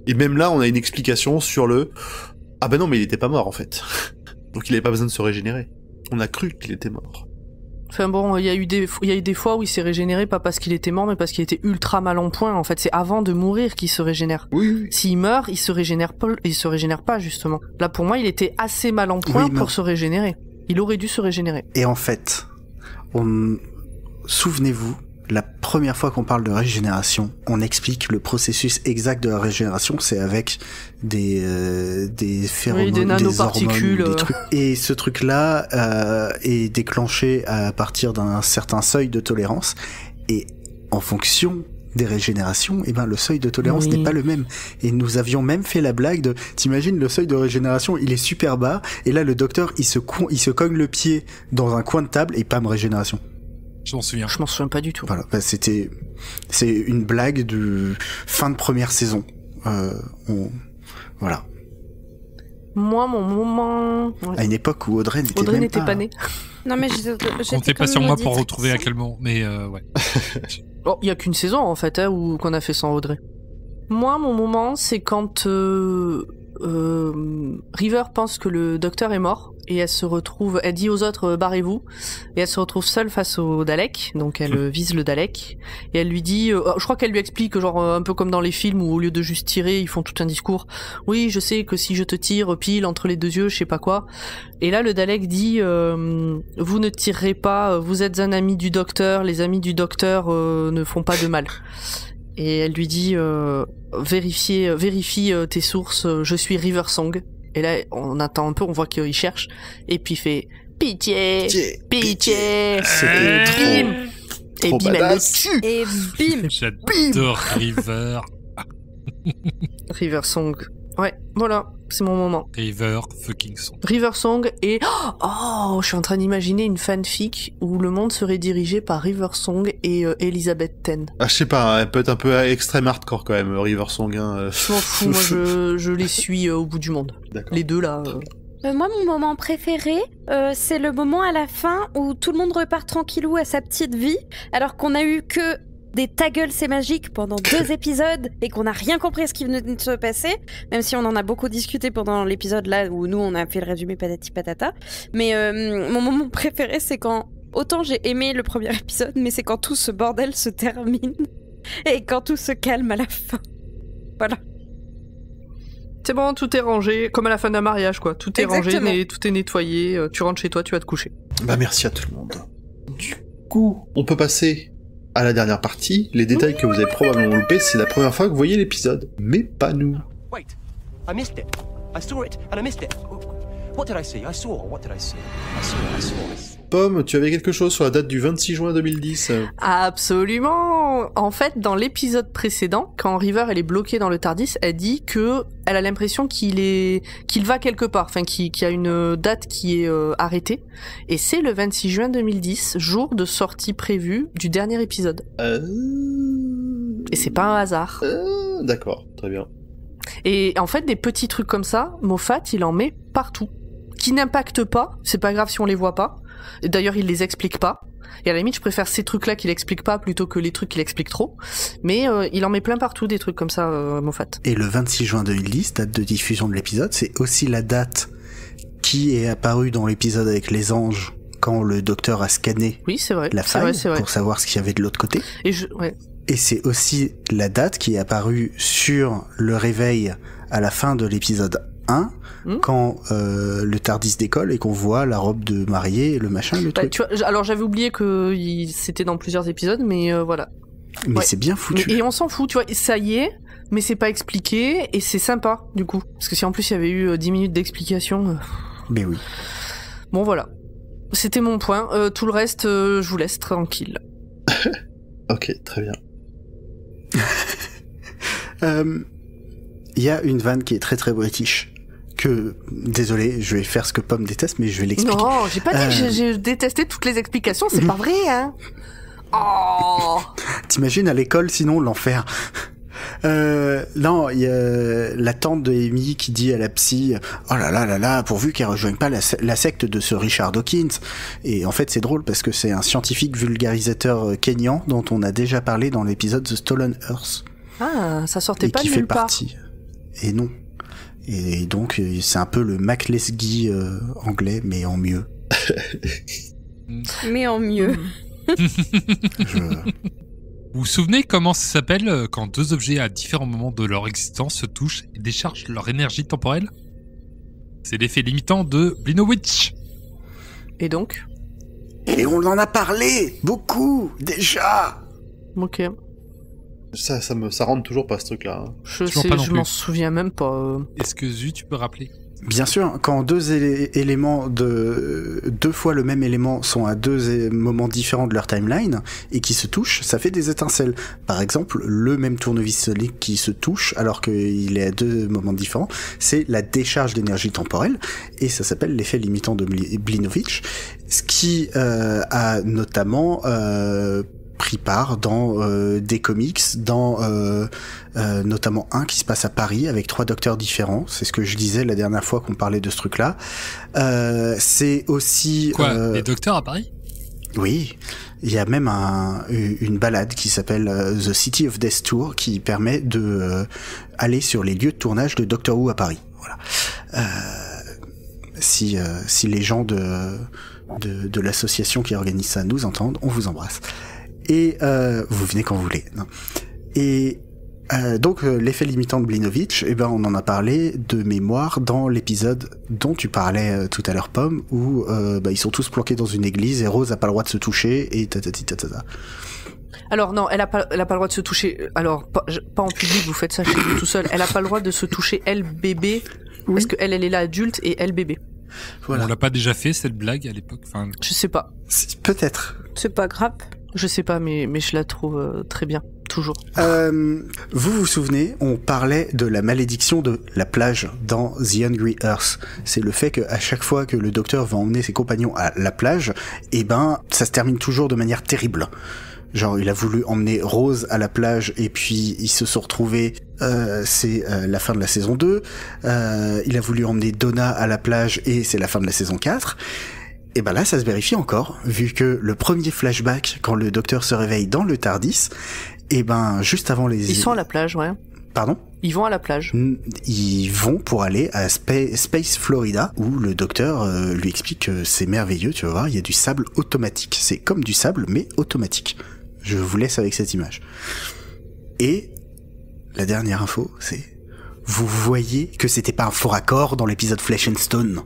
Et même là, on a une explication sur ah ben non, mais il était pas mort en fait. Donc il avait pas besoin de se régénérer. On a cru qu'il était mort. Enfin bon, il y a eu des fois où il s'est régénéré pas parce qu'il était mort, mais parce qu'il était ultra mal en point. En fait, c'est avant de mourir qu'il se régénère. Oui. S'il meurt, il se régénère pas justement. Là pour moi, il était assez mal en point pour se régénérer. Il aurait dû se régénérer. Et en fait, souvenez-vous, la première fois qu'on parle de régénération, on explique le processus exact de la régénération, c'est avec des phéromones, des nanoparticules, des hormones, des trucs. Et ce truc-là est déclenché à partir d'un certain seuil de tolérance. Et en fonction des régénérations, le seuil de tolérance n'est pas le même. Et nous avions même fait la blague de, t'imagines, le seuil de régénération, il est super bas, et là le docteur, il se cogne le pied dans un coin de table, et pam, régénération. Je m'en souviens. Je m'en souviens pas du tout. Voilà, c'est une blague de fin de première saison. Voilà. Moi, mon moment... À une époque où Audrey n'était pas née. Non mais Comptez pas sur moi pour retrouver à quel moment, mais ouais. Bon, il y a qu'une saison en fait qu'on a fait sans Audrey. Moi, mon moment, c'est quand River pense que le docteur est mort et elle dit aux autres barrez-vous, et elle se retrouve seule face au Dalek, donc elle vise le Dalek et elle lui dit, je crois qu'elle lui explique genre un peu comme dans les films où au lieu de juste tirer ils font tout un discours, oui je sais que si je te tire pile entre les deux yeux je sais pas quoi, et là le Dalek dit vous ne tirerez pas, vous êtes un ami du docteur, les amis du docteur ne font pas de mal. Et elle lui dit vérifie tes sources, je suis Riversong. Et là on attend un peu, on voit qu'il cherche, et puis il fait pitié. C'était Bim. Et trop bim, elle le badass. tue. Et bim. J'adore River. Riversong. Ouais, voilà, c'est mon moment. River fucking Song. Riversong et je suis en train d'imaginer une fanfic où le monde serait dirigé par Riversong et Elizabeth Ten. Ah, je sais pas, elle peut être un peu extrême hardcore quand même, Riversong. Hein. Je m'en fous, moi je les suis au bout du monde. D'accord. Les deux là, Moi, mon moment préféré, c'est le moment à la fin où tout le monde repart tranquillou à sa petite vie, alors qu'on a eu que des ta gueule c'est magique pendant 2 épisodes et qu'on n'a rien compris à ce qui venait de se passer, même si on en a beaucoup discuté pendant l'épisode là où nous on a fait le résumé patati patata. Mais mon moment préféré, c'est quand, autant j'ai aimé le premier épisode, mais c'est quand tout ce bordel se termine et quand tout se calme à la fin. Voilà. C'est bon, tout est rangé, comme à la fin d'un mariage, quoi. Tout est Exactement. rangé, tout est nettoyé, tu rentres chez toi, tu vas te coucher. Bah merci à tout le monde. Du coup, on peut passer à la dernière partie. Les détails que vous avez probablement loupés, c'est la première fois que vous voyez l'épisode. Mais pas nous. Wait, I missed it. I saw it and I missed it. What did I see? What did I see? I saw. Pomme, tu avais quelque chose sur la date du 26 juin 2010 ? Absolument. En fait, dans l'épisode précédent, quand River elle est bloquée dans le TARDIS, elle dit que elle a l'impression qu'il va quelque part, enfin qu'il y a une date qui est arrêtée, et c'est le 26 juin 2010, jour de sortie prévue du dernier épisode. Et c'est pas un hasard. D'accord, très bien. Et en fait, des petits trucs comme ça, Moffat, il en met partout, qui n'impactent pas. C'est pas grave si on les voit pas. Et d'ailleurs, il les explique pas. Et à la limite, je préfère ces trucs-là qu'il explique pas plutôt que les trucs qu'il explique trop. Mais il en met plein partout, des trucs comme ça, Moffat. Et le 26 juin 2010, date de diffusion de l'épisode, c'est aussi la date qui est apparue dans l'épisode avec les anges quand le docteur a scanné Oui, c'est vrai. la c'est vrai, faille c'est vrai. pour savoir ce qu'il y avait de l'autre côté. Et Et c'est aussi la date qui est apparue sur le réveil à la fin de l'épisode 1, quand le TARDIS décolle et qu'on voit la robe de mariée, le machin, le truc. Tu vois, alors j'avais oublié que c'était dans plusieurs épisodes, mais voilà. Mais Ouais. c'est bien foutu. Et on s'en fout, tu vois, ça y est, mais c'est pas expliqué, et c'est sympa, du coup. Parce que si en plus il y avait eu 10 minutes d'explication... Mais oui. Bon, voilà. C'était mon point. Tout le reste, je vous laisse tranquille. Ok, très bien. Il y a une vanne qui est très très british. Que, désolé, je vais faire ce que Pomme déteste, mais je vais l'expliquer. Non, j'ai pas dit que j'ai détesté toutes les explications, c'est pas vrai, hein. Oh. T'imagines à l'école, sinon, l'enfer. Non, il y a la tante de Amy qui dit à la psy « Oh là là là là, pourvu qu'elle rejoigne pas la secte de ce Richard Dawkins ». Et en fait, c'est drôle parce que c'est un scientifique vulgarisateur kényan dont on a déjà parlé dans l'épisode The Stolen Earth. Ah, ça sortait Et pas de qui fait nulle part. partie. Et non. Et donc, c'est un peu le McLesguy anglais, mais en mieux. Mais en mieux. Vous vous souvenez comment ça s'appelle quand 2 objets à différents moments de leur existence se touchent et déchargent leur énergie temporelle? C'est l'effet limitant de Blinovitch. Et donc? Et on en a parlé beaucoup, déjà. Ok. Ça rentre toujours pas ce truc-là. Hein. Je m'en souviens même pas. Est-ce que Zu, tu peux rappeler? Bien sûr, quand 2 éléments de 2 fois le même élément sont à 2 moments différents de leur timeline et qui se touchent, ça fait des étincelles. Par exemple, le même tournevis solide qui se touche alors qu'il est à 2 moments différents, c'est la décharge d'énergie temporelle et ça s'appelle l'effet limitant de Blinovitch, ce qui a notamment pris part dans des comics, dans notamment un qui se passe à Paris avec 3 docteurs différents. C'est ce que je disais la dernière fois qu'on parlait de ce truc-là. C'est aussi... Quoi, les docteurs à Paris? Oui, il y a même une balade qui s'appelle The City of Death Tour qui permet de aller sur les lieux de tournage de Doctor Who à Paris. Voilà. Si les gens de l'association qui organise ça nous entendent, on vous embrasse. Et vous venez quand vous voulez. Non. Et donc l'effet limitant de Blinovitch, eh ben on en a parlé de mémoire dans l'épisode dont tu parlais tout à l'heure, Pomme, où ils sont tous planqués dans une église et Rose a pas le droit de se toucher et tatati tatata. Alors non, elle a pas le droit de se toucher. Alors pas en public, vous faites ça chez vous tout seul. Elle a pas le droit de se toucher elle bébé, Oui. parce que elle est là adulte et elle bébé. Voilà. On l'a pas déjà fait cette blague à l'époque? Enfin, Je sais pas. Peut-être. C'est pas grave. Je sais pas, mais je la trouve très bien. Toujours. Vous vous souvenez, on parlait de la malédiction de la plage dans The Hungry Earth. C'est le fait qu'à chaque fois que le docteur va emmener ses compagnons à la plage, eh ben, ça se termine toujours de manière terrible. Genre, il a voulu emmener Rose à la plage et puis ils se sont retrouvés, c'est la fin de la saison 2. Il a voulu emmener Donna à la plage et c'est la fin de la saison 4. Et ben là, ça se vérifie encore, vu que le premier flashback, quand le docteur se réveille dans le TARDIS, et ben juste avant les... Ils sont à la plage, ouais. Pardon ? Ils vont à la plage. Ils vont pour aller à Space Florida, où le docteur lui explique que c'est merveilleux, tu vas voir, il y a du sable automatique. C'est comme du sable, mais automatique. Je vous laisse avec cette image. Et la dernière info, c'est... Vous voyez que c'était pas un faux raccord dans l'épisode Flesh and Stone.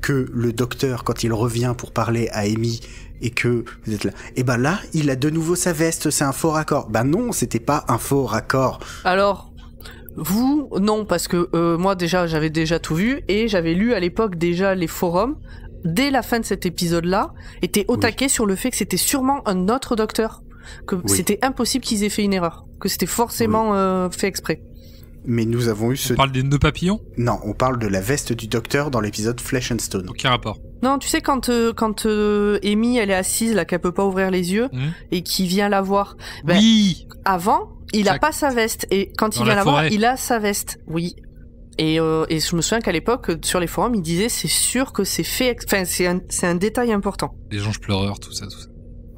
Que le docteur, quand il revient pour parler à Amy, et que vous êtes là... Et ben là, il a de nouveau sa veste, c'est un faux raccord. Ben non, c'était pas un faux raccord. Alors... Vous, non, parce que moi déjà, j'avais déjà tout vu, et j'avais lu à l'époque déjà les forums, dès la fin de cet épisode-là, étaient au taquet sur le fait que c'était sûrement un autre docteur. Que c'était impossible qu'ils aient fait une erreur, que c'était forcément fait exprès. Mais nous avons eu On parle des nœuds papillons ? Non, on parle de la veste du docteur dans l'épisode Flesh and Stone. Aucun rapport. Non, tu sais, quand Amy, elle est assise, là, qu'elle peut pas ouvrir les yeux, et qui vient la voir. Ben, oui. Avant, il a pas sa veste, et quand il vient la voir, il a sa veste. Oui. Et je me souviens qu'à l'époque, sur les forums, il disait, c'est sûr que c'est fait, enfin, c'est un détail important. Les anges pleureurs, tout ça.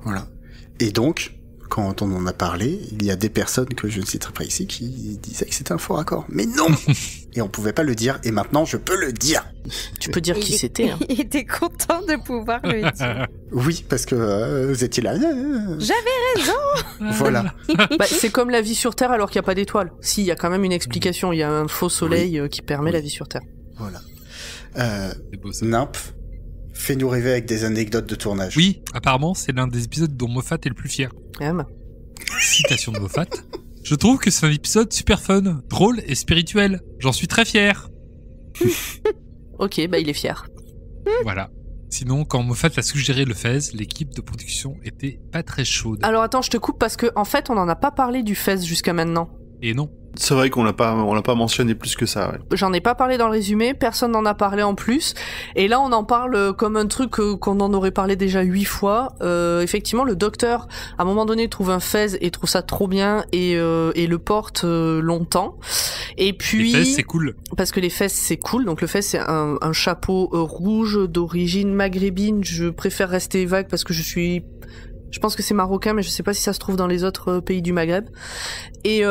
Voilà. Et donc, quand on en a parlé, il y a des personnes que je ne citerai pas ici qui disaient que c'était un faux raccord. Mais non. Et on pouvait pas le dire, et maintenant je peux le dire. Tu peux dire qui c'était. Hein. Il était content de pouvoir le dire. Oui, parce que vous étiez là. J'avais raison. Voilà. Bah, c'est comme la vie sur Terre alors qu'il n'y a pas d'étoiles. Si, il y a quand même une explication. Il y a un faux soleil qui permet la vie sur Terre. Voilà. Nymph, fais-nous rêver avec des anecdotes de tournage. Oui, apparemment, c'est l'un des épisodes dont Moffat est le plus fier. Citation de Moffat. Je trouve que c'est un épisode super fun, drôle et spirituel. J'en suis très fier. Ok, bah il est fier. Voilà. Sinon, quand Moffat a suggéré le Fez, l'équipe de production était pas très chaude. Alors attends, je te coupe parce que en fait, on n'en a pas parlé du Fez jusqu'à maintenant. Et non. C'est vrai qu'on l'a pas mentionné plus que ça. Ouais. J'en ai pas parlé dans le résumé, personne n'en a parlé en plus. Et là, on en parle comme un truc qu'on en aurait parlé déjà 8 fois. Effectivement, le docteur, à un moment donné, trouve un Fez et trouve ça trop bien et le porte longtemps. Et puis... Les Fez, c'est cool. Parce que les Fez, c'est cool. Donc le Fez, c'est un chapeau rouge d'origine maghrébine. Je préfère rester vague parce que je pense que c'est marocain, mais je sais pas si ça se trouve dans les autres pays du Maghreb. Et...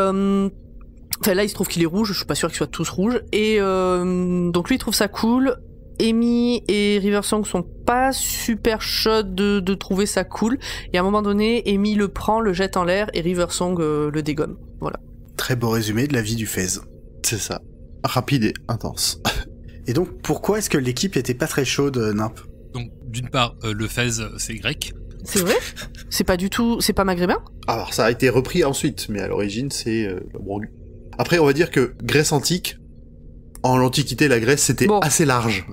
Enfin là il se trouve qu'il est rouge, je suis pas sûre qu'ils soient tous rouges. Et donc lui il trouve ça cool. Amy et Riversong sont pas super chaudes de trouver ça cool. Et à un moment donné, Amy le prend, le jette en l'air et Riversong le dégomme. Voilà. Très beau résumé de la vie du Fez. C'est ça. Rapide et intense. Et donc pourquoi est-ce que l'équipe était pas très chaude, Nymph ? Donc d'une part, le Fez c'est grec. C'est vrai ? C'est pas maghrébin ? Alors ça a été repris ensuite, mais à l'origine c'est... bon. Après, on va dire que Grèce antique, en l'Antiquité, la Grèce, c'était assez large.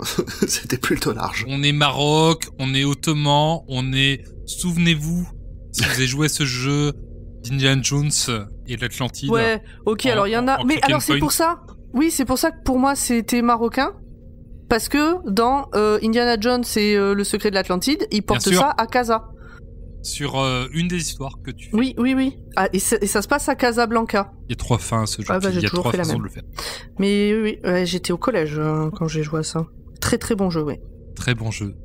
C'était plutôt large. On est Maroc, on est Ottoman, on est... Souvenez-vous, si vous avez joué à ce jeu d'Indiana Jones et l'Atlantide... Ouais, ok, alors il y en a... Mais alors c'est pour ça... Oui, c'est pour ça que pour moi, c'était marocain. Parce que dans Indiana Jones et le secret de l'Atlantide, ils portent ça à Casa. Sur une des histoires que tu fais. Oui. Ah, et ça se passe à Casablanca. Il y a 3 fins à ce jeu. Ah bah, il y a 3 façons de le faire. Mais oui, j'étais au collège quand j'ai joué à ça. Très très bon jeu, oui. Très bon jeu.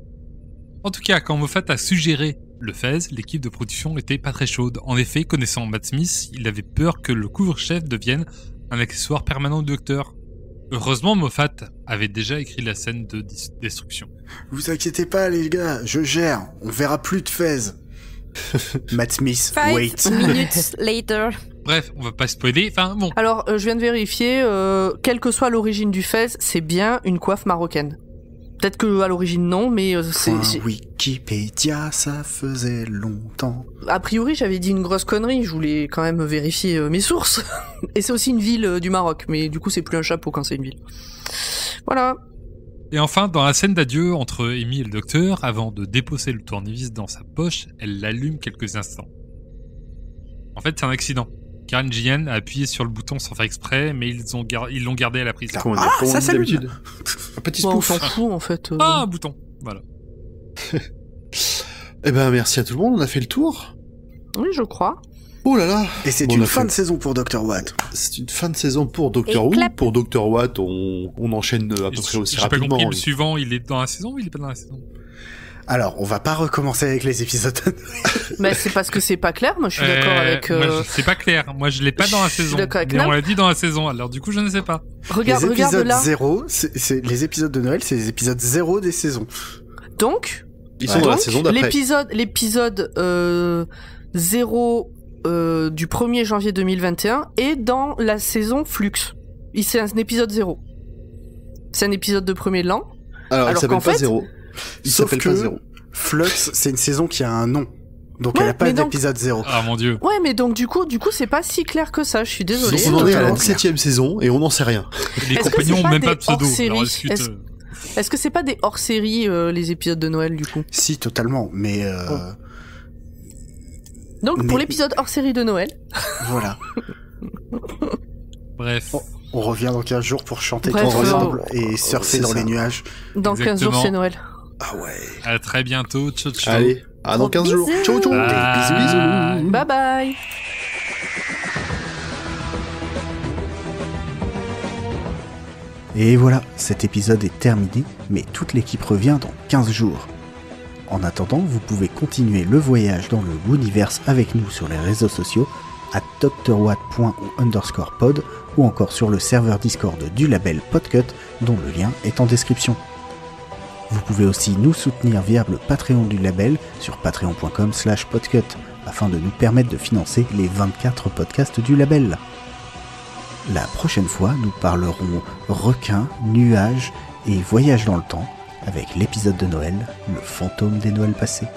En tout cas, quand Moffat a suggéré le Fez, l'équipe de production n'était pas très chaude. En effet, connaissant Matt Smith, il avait peur que le couvre-chef devienne un accessoire permanent du docteur. Heureusement, Moffat avait déjà écrit la scène de destruction. Vous inquiétez pas les gars, je gère. On verra plus de Fez. Matt Smith, 5 wait. minutes later. Bref, on va pas spoiler, enfin bon. Alors, je viens de vérifier, quelle que soit l'origine du Fez, c'est bien une coiffe marocaine. Peut-être que à l'origine non, mais c'est... Wikipédia, ça faisait longtemps. A priori, j'avais dit une grosse connerie, je voulais quand même vérifier mes sources. Et c'est aussi une ville du Maroc, mais du coup c'est plus un chapeau quand c'est une ville. Voilà. Et enfin, dans la scène d'adieu entre Amy et le docteur, avant de déposer le tournevis dans sa poche, elle l'allume quelques instants. En fait, c'est un accident. Karen Gillan a appuyé sur le bouton sans faire exprès, mais ils l'ont gardé à la prise. Comment dire, ça s'allume. d'habitude. Un petit Bon, on spoof. s'en fout en fait. Ah, un bouton. Voilà. Eh ben, merci à tout le monde, on a fait le tour. Oui, je crois. Oh là là. Et c'est Bon, une on a fin fait- de saison pour Dr. Watt. C'est une fin de saison pour Doctor Et Who. clap. Pour Dr. Watt, on enchaîne à peu près aussi J'ai pas rapidement. compris, le suivant, il est dans la saison ou il est pas dans la saison? Alors, on va pas recommencer avec les épisodes. Mais c'est parce que c'est pas clair. Moi, je suis d'accord avec. Moi, c'est pas clair. Moi, je l'ai pas dans la suis saison. d'accord avec Mais Nam. on l'a dit dans la saison, alors du coup, je ne sais pas. Regarde les épisodes là. 0, c'est les épisodes de Noël, c'est les épisodes 0 des saisons. Donc, Ils sont dans la donc, saison d'après. l'épisode 0 du 1er janvier 2021 est dans la saison Flux. C'est un épisode 0. C'est un épisode de premier de l'an. Alors, il alors s'appelle qu'en pas fait- Zéro. Il Sauf s'appelle que pas Zéro. Flux, c'est une saison qui a un nom. Donc Ouais, elle a pas mais donc- d'épisode 0. Ah mon dieu. Ouais, mais donc du coup, c'est pas si clair que ça. Je suis désolée. Donc on en est à la totalement clair. 17ème saison et on n'en sait rien. Les Est-ce que compagnons c'est ont pas même des pas de pseudo. hors-séries Alors, discute, Est-ce- Est-ce que c'est pas des hors-série les épisodes de Noël du coup? Si, totalement. Mais Donc pour Mais- l'épisode hors-série de Noël, voilà. Bref. Oh. On revient dans 15 jours pour chanter Bref, tous ensemble et surfer c'est dans ça. les nuages. dans 15 jours Exactement. c'est Noël. Ah ouais. À très bientôt. Ciao, ciao. Allez, à dans 15 jours. Ciao, ciao. Bye. Bisous, bisous. Bye bye. Et voilà, cet épisode est terminé, mais toute l'équipe revient dans 15 jours. En attendant, vous pouvez continuer le voyage dans le Wooniverse avec nous sur les réseaux sociaux à drwatt._pod ou encore sur le serveur Discord du label Podcut dont le lien est en description. Vous pouvez aussi nous soutenir via le Patreon du label sur patreon.com/podcut afin de nous permettre de financer les 24 podcasts du label. La prochaine fois, nous parlerons requins, nuages et voyage dans le temps avec l'épisode de Noël, le fantôme des Noëls passés.